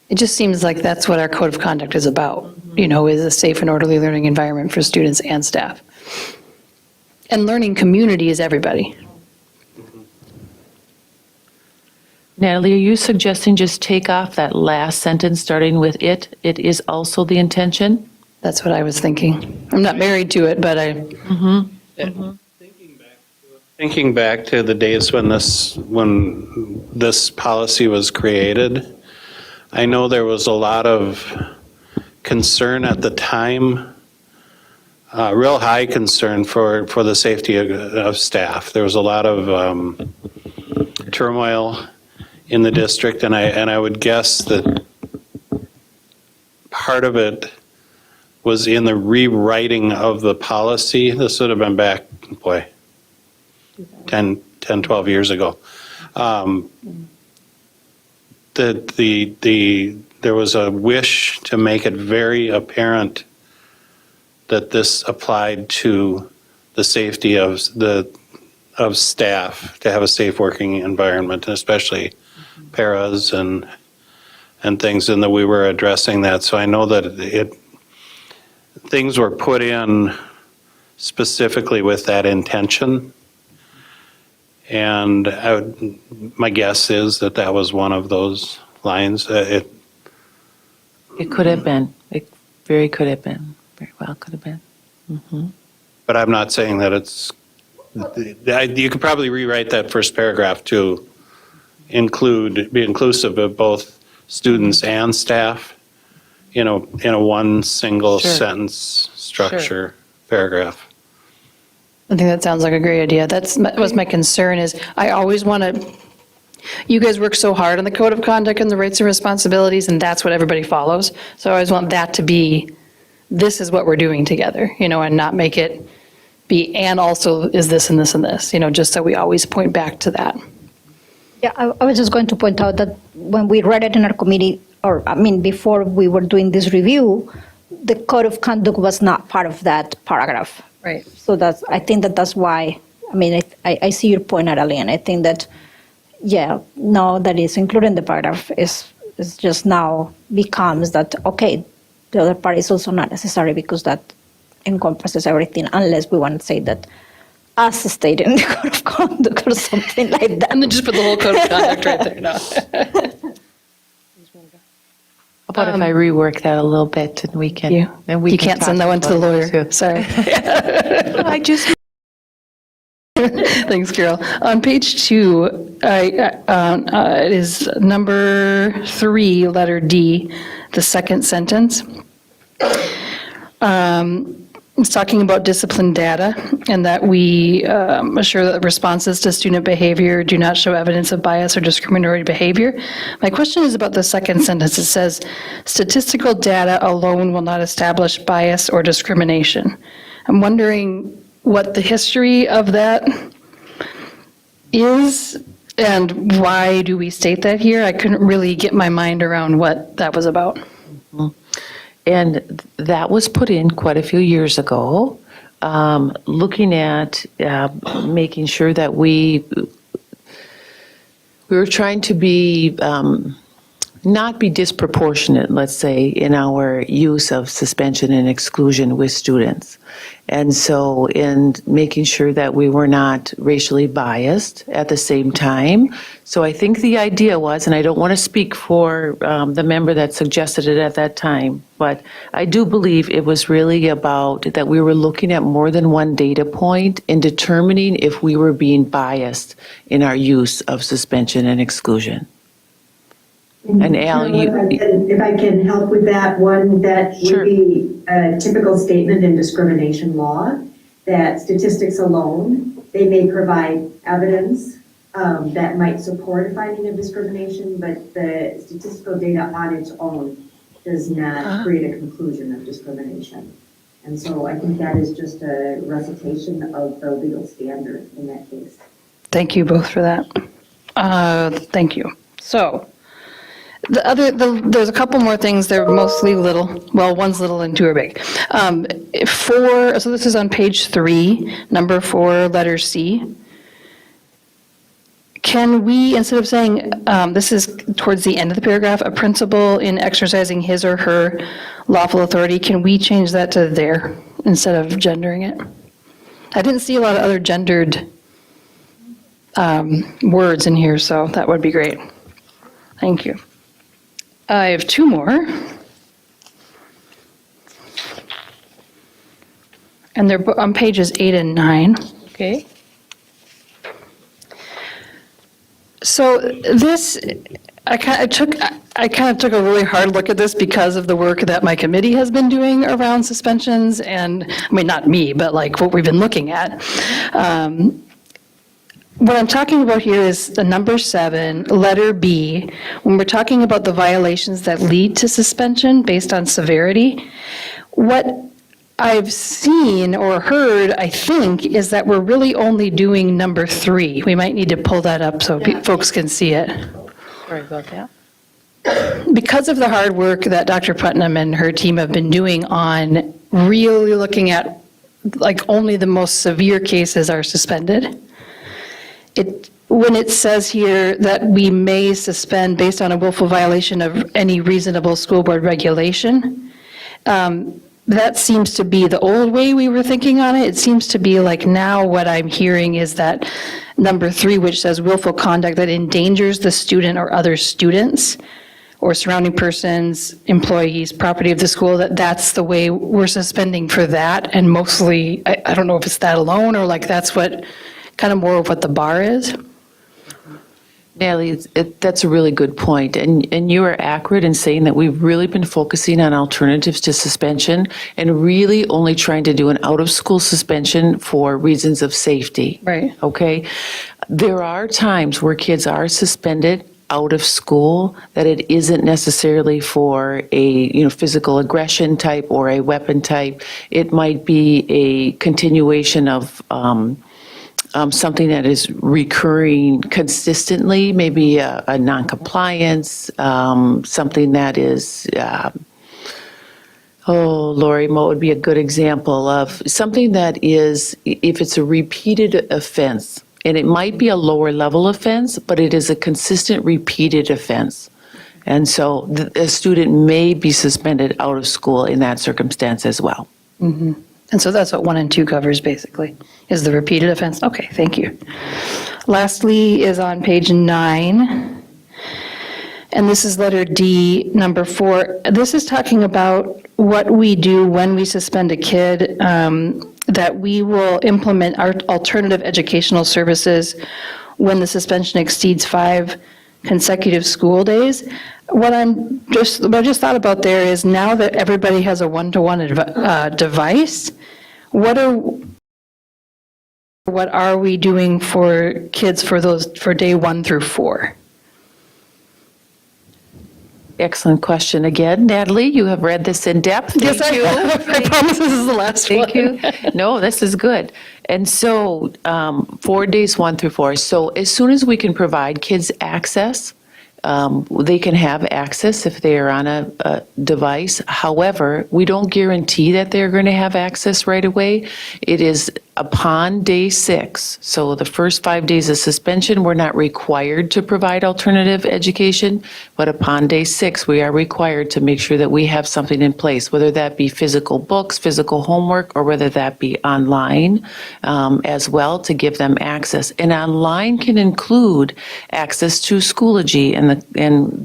It just seems like that's what our code of conduct is about, is a safe and orderly learning environment for students and staff. And learning community is everybody. Natalie, are you suggesting just take off that last sentence starting with it? It is also the intention? That's what I was thinking. I'm not married to it, but Thinking back to the days when this policy was created, I know there was a lot of concern at the time, real high concern for the safety of staff. There was a lot of turmoil in the district, and I would guess that part of it was in the rewriting of the policy. This would have been back, 10, 12 years ago. There was a wish to make it very apparent that this applied to the safety of staff, to have a safe working environment, and especially paras and things, and that we were addressing that. So I know that things were put in specifically with that intention. And my guess is that was one of those lines. It could have been. It very could have been. Very well, could have been. But I'm not saying that it's, you could probably rewrite that first paragraph to be inclusive of both students and staff, in a one single Sure. sentence structure paragraph. I think that sounds like a great idea. That was my concern is I always want to, you guys work so hard on the code of conduct and the rights and responsibilities, and that's what everybody follows. So I always want that to be, this is what we're doing together, and not make it be, and also is this and this and this, just so we always point back to that. Yeah, I was just going to point out that when we read it in our committee, before we were doing this review, the code of conduct was not part of that paragraph. Right. So I think that's why, I see your point, Natalie, and I think that, now that it's included in the paragraph is just now becomes that, okay, the other part is also not necessary because that encompasses everything, unless we want to say that as stated in the code of conduct or something like that. And then just put the whole code of conduct right there. No. How about if I rework that a little bit and we can, then we You can can't send talk that one to the about it lawyer. too. Sorry. I just Thanks, Carol. On page 2, it is number 3, letter D, the second sentence. It's talking about discipline data and that we assure that responses to student behavior do not show evidence of bias or discriminatory behavior. My question is about the second sentence. It says, statistical data alone will not establish bias or discrimination. I'm wondering what the history of that is and why do we state that here? I couldn't really get my mind around what that was about. And that was put in quite a few years ago, looking at making sure that we were trying to be, not be disproportionate, let's say, in our use of suspension and exclusion with students. And so in making sure that we were not racially biased at the same time. So I think the idea was, and I don't want to speak for the member that suggested it at that time, but I do believe it was really about that we were looking at more than one data point in determining if we were being biased in our use of suspension and exclusion. And Al, If I can help with that, one that Sure. would be a typical statement in discrimination law, that statistics alone, they may provide evidence that might support a finding of discrimination, but the statistical data on its own does not create a conclusion of discrimination. And so I think that is just a recitation of the legal standard in that case. Thank you both for that. Thank you. So, there's a couple more things. They're mostly little. Well, one's little and 2 are big. So this is on page 3, number 4, letter C. Can we, instead of saying, this is towards the end of the paragraph, a principal in exercising his or her lawful authority, can we change that to their instead of gendering it? I didn't see a lot of other gendered words in here, so that would be great. Thank you. I have 2 more. And they're on pages 8 and 9. okay. So this, I kind of took a really hard look at this because of the work that my committee has been doing around suspensions and, not me, but like what we've been looking at. What I'm talking about here is the number 7, letter B, when we're talking about the violations that lead to suspension based on severity. What I've seen or heard, I think, is that we're really only doing number 3. We might need to pull that up so folks can see it. Sorry about that. Because of the hard work that Dr. Putnam and her team have been doing on really looking at, like, only the most severe cases are suspended. When it says here that we may suspend based on a willful violation of any reasonable school board regulation, that seems to be the old way we were thinking on it. It seems to be like now what I'm hearing is that number 3, which says willful conduct that endangers the student or other students, or surrounding persons, employees, property of the school, that's the way we're suspending for that, and mostly, I don't know if it's that alone, or like that's what, kind of more of what the bar is? Natalie, that's a really good point, and you are accurate in saying that we've really been focusing on alternatives to suspension and really only trying to do an out-of-school suspension for reasons of safety. Right. Okay? There are times where kids are suspended out of school that it isn't necessarily for a physical aggression type or a weapon type. It might be a continuation of something that is recurring consistently, maybe a noncompliance, something that is, Lori, what would be a good example of something that is, if it's a repeated offense, and it might be a lower level offense, but it is a consistent repeated offense. And so a student may be suspended out of school in that circumstance as well. Mm-hmm. And so that's what 1 and 2 covers, basically, is the repeated offense. Okay, thank you. Lastly is on page 9, and this is letter D, number 4. This is talking about what we do when we suspend a kid, that we will implement our alternative educational services when the suspension exceeds 5 consecutive school days. What I just thought about there is, now that everybody has a one-to-one device, what are we doing for kids for day 1 through 4? Excellent question. Again, Natalie, you have read this in depth. Yes, Thank I you. have. I promise this is the last one. Thank you. No, this is good. And so 4 days 1 through 4. So as soon as we can provide kids access, they can have access if they are on a device. However, we don't guarantee that they're going to have access right away. It is upon day 6. So the first 5 days of suspension, we're not required to provide alternative education, but upon day 6, we are required to make sure that we have something in place, whether that be physical books, physical homework, or whether that be online as well, to give them access. And online can include access to Schoology and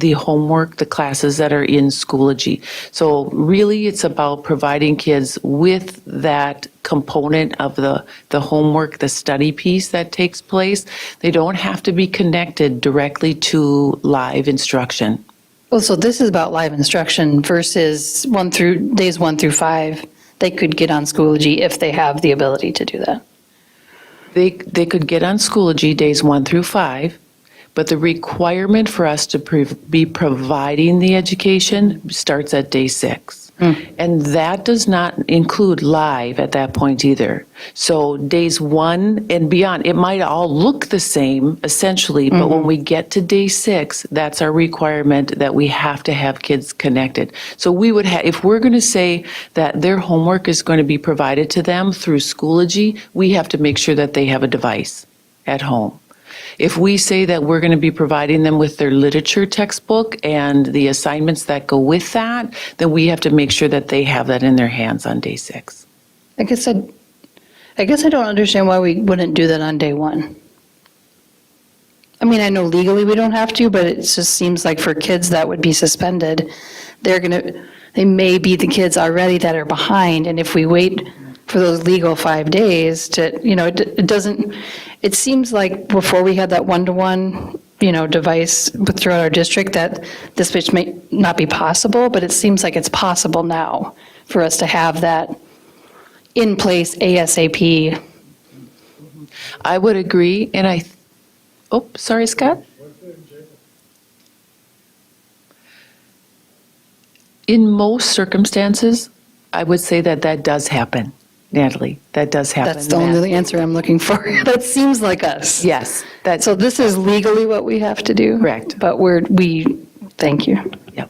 the homework, the classes that are in Schoology. So really, it's about providing kids with that component of the homework, the study piece that takes place. They don't have to be connected directly to live instruction. Well, so this is about live instruction versus days 1 through 5. They could get on Schoology if they have the ability to do that. They could get on Schoology days 1 through 5, but the requirement for us to be providing the education starts at day 6. And that does not include live at that point either. So days 1 and beyond, it might all look the same essentially, but when we get to day 6, that's our requirement that we have to have kids connected. So we would have, if we're going to say that their homework is going to be provided to them through Schoology, we have to make sure that they have a device at home. If we say that we're going to be providing them with their literature textbook and the assignments that go with that, then we have to make sure that they have that in their hands on day 6. I guess I don't understand why we wouldn't do that on day 1. I mean, I know legally we don't have to, but it just seems like for kids that would be suspended, they may be the kids already that are behind, and if we wait for those legal 5 days it seems like before we had that one-to-one, device throughout our district, that this which may not be possible, but it seems like it's possible now for us to have that in place ASAP. I would agree, and sorry, Scott? In most circumstances, I would say that does happen, Natalie. That does happen. That's the only answer I'm looking for. That seems like us. Yes. So this is legally what we have to do? Correct. But thank you. Yep.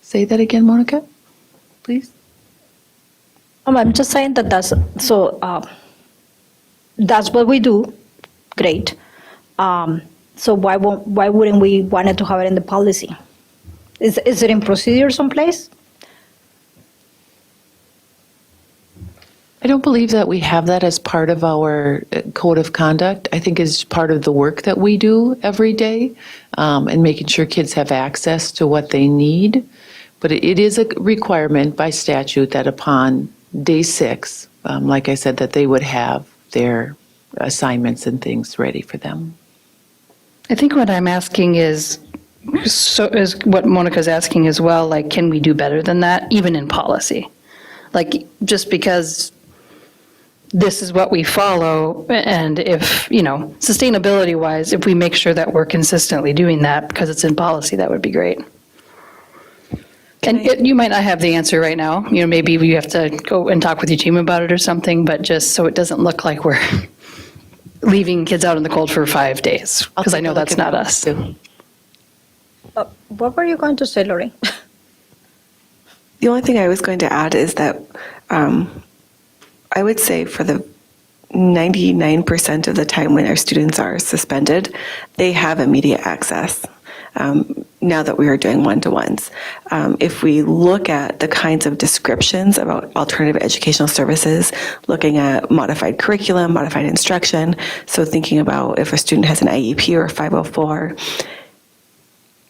Say that again, Monica, please. I'm just saying that's what we do. Great. So why wouldn't we want to have it in the policy? Is it in procedure someplace? I don't believe that we have that as part of our code of conduct. I think it's part of the work that we do every day, and making sure kids have access to what they need. But it is a requirement by statute that upon day 6, like I said, that they would have their assignments and things ready for them. I think what I'm asking is what Monica's asking as well, like, can we do better than that, even in policy? Like, just because this is what we follow, and if, sustainability-wise, if we make sure that we're consistently doing that because it's in policy, that would be great. And you might not have the answer right now. Maybe you have to go and talk with your team about it or something, but just so it doesn't look like we're leaving kids out in the cold for 5 days, because I know that's not us. What were you going to say, Lori? The only thing I was going to add is that I would say for the 99% of the time when our students are suspended, they have immediate access. Now that we are doing one-to-ones. If we look at the kinds of descriptions about alternative educational services, looking at modified curriculum, modified instruction, so thinking about if a student has an IEP or a 504,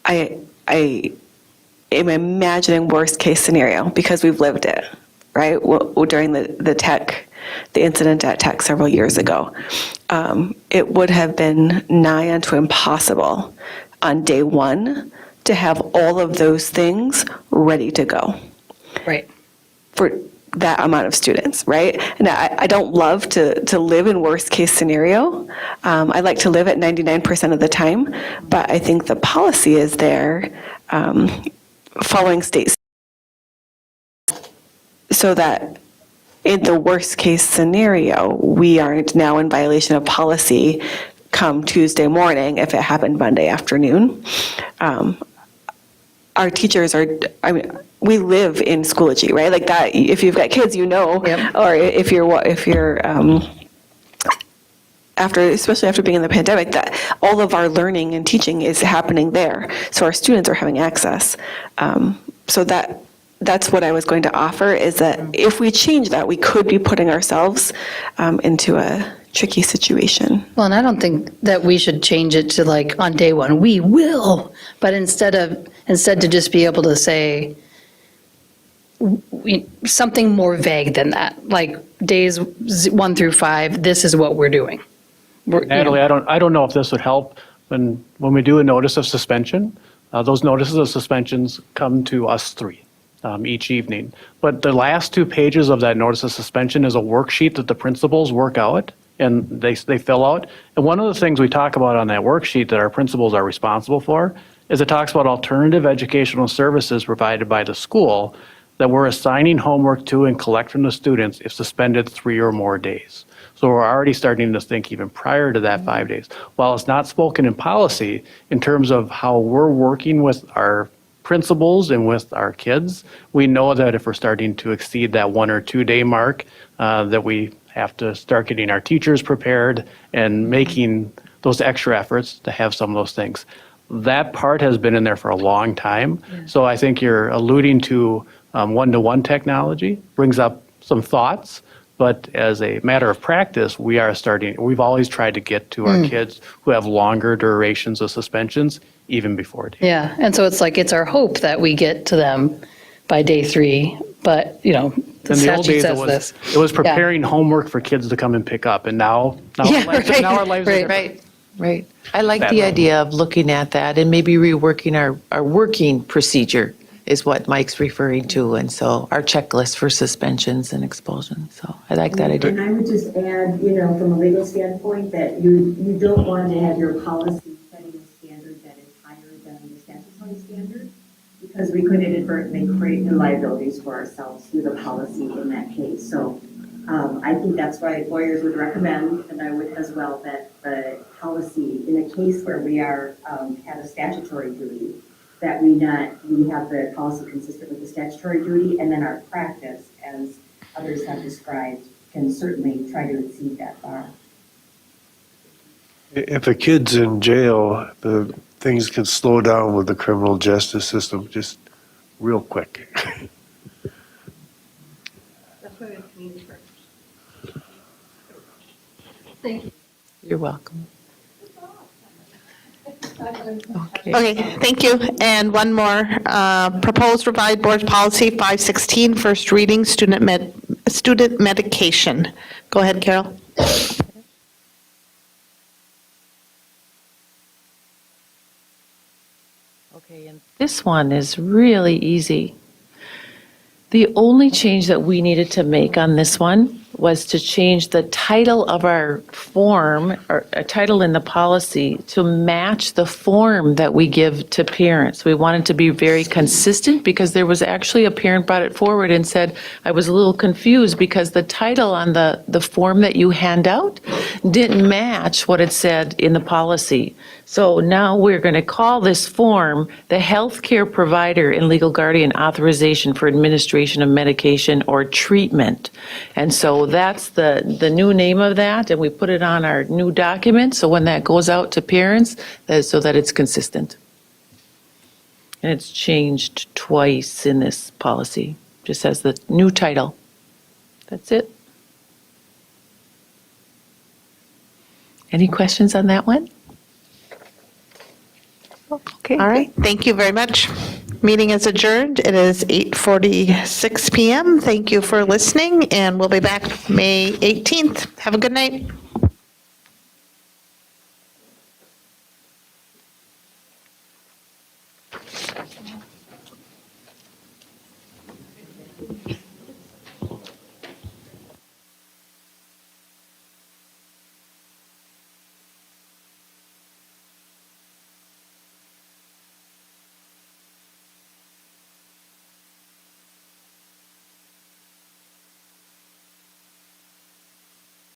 I am imagining worst case scenario because we've lived it, right? During the incident at Tech several years ago, it would have been nigh unto impossible on day 1 to have all of those things ready to go. Right. For that amount of students, right? And I don't love to live in worst case scenario. I like to live at 99% of the time, but I think the policy is there following state so that in the worst case scenario, we aren't now in violation of policy come Tuesday morning if it happened Monday afternoon. Our teachers we live in Schoology, right? Like that, if you've got kids, or if you're especially after being in the pandemic, that all of our learning and teaching is happening there. So our students are having access. So that's what I was going to offer, is that if we change that, we could be putting ourselves into a tricky situation. Well, and I don't think that we should change it to like on day 1, we will, but instead to just be able to say something more vague than that, like days 1 through 5, this is what we're doing. Natalie, I don't know if this would help when we do a notice of suspension. Those notices of suspensions come to us 3 each evening. But the last 2 pages of that notice of suspension is a worksheet that the principals work out and they fill out. And one of the things we talk about on that worksheet that our principals are responsible for is it talks about alternative educational services provided by the school that we're assigning homework to and collect from the students if suspended 3 or more days. So we're already starting to think even prior to that 5 days. While it's not spoken in policy, in terms of how we're working with our principals and with our kids, we know that if we're starting to exceed that 1 or 2 day mark, that we have to start getting our teachers prepared and making those extra efforts to have some of those things. That part has been in there for a long time. So I think you're alluding to one-to-one technology, brings up some thoughts, but as a matter of practice, we've always tried to get to our kids who have longer durations of suspensions, even before day. Yeah, and so it's our hope that we get to them by day 3, but, the In the old statute days, says this. it was preparing homework for kids to come and pick up, and now our lives are different. Right. I like the idea of looking at that and maybe reworking our working procedure is what Mike's referring to. And so our checklist for suspensions and expulsions. So I like that idea. And I would just add, from a legal standpoint, that you don't want to have your policy setting a standard that is higher than the statutory standard, because we could inadvertently create new liabilities for ourselves through the policy in that case. So I think that's why lawyers would recommend, and I would as well, that the policy, in a case where we are have a statutory duty, that we have the policy consistent with the statutory duty, and then our practice, as others have described, can certainly try to exceed that bar. If a kid's in jail, the things can slow down with the criminal justice system just real quick. That's why we have community first. You're welcome. Okay, thank you. And one more, proposed revised board policy 516, first reading, student medication. Go ahead, Carol. Okay, and this one is really easy. The only change that we needed to make on this one was to change the title of our form, or a title in the policy, to match the form that we give to parents. We wanted to be very consistent because there was actually a parent brought it forward and said, I was a little confused because the title on the form that you hand out didn't match what it said in the policy. So now we're going to call this form the Healthcare Provider and Legal Guardian Authorization for Administration of Medication or Treatment. And so that's the new name of that, and we put it on our new document, so when that goes out to parents, so that it's consistent. And it's changed twice in this policy, just as the new title. That's it. Any questions on that one? Okay. All right, thank you very much. Meeting is adjourned. It is 8:46 PM. Thank you for listening, and we'll be back May 18th. Have a good night.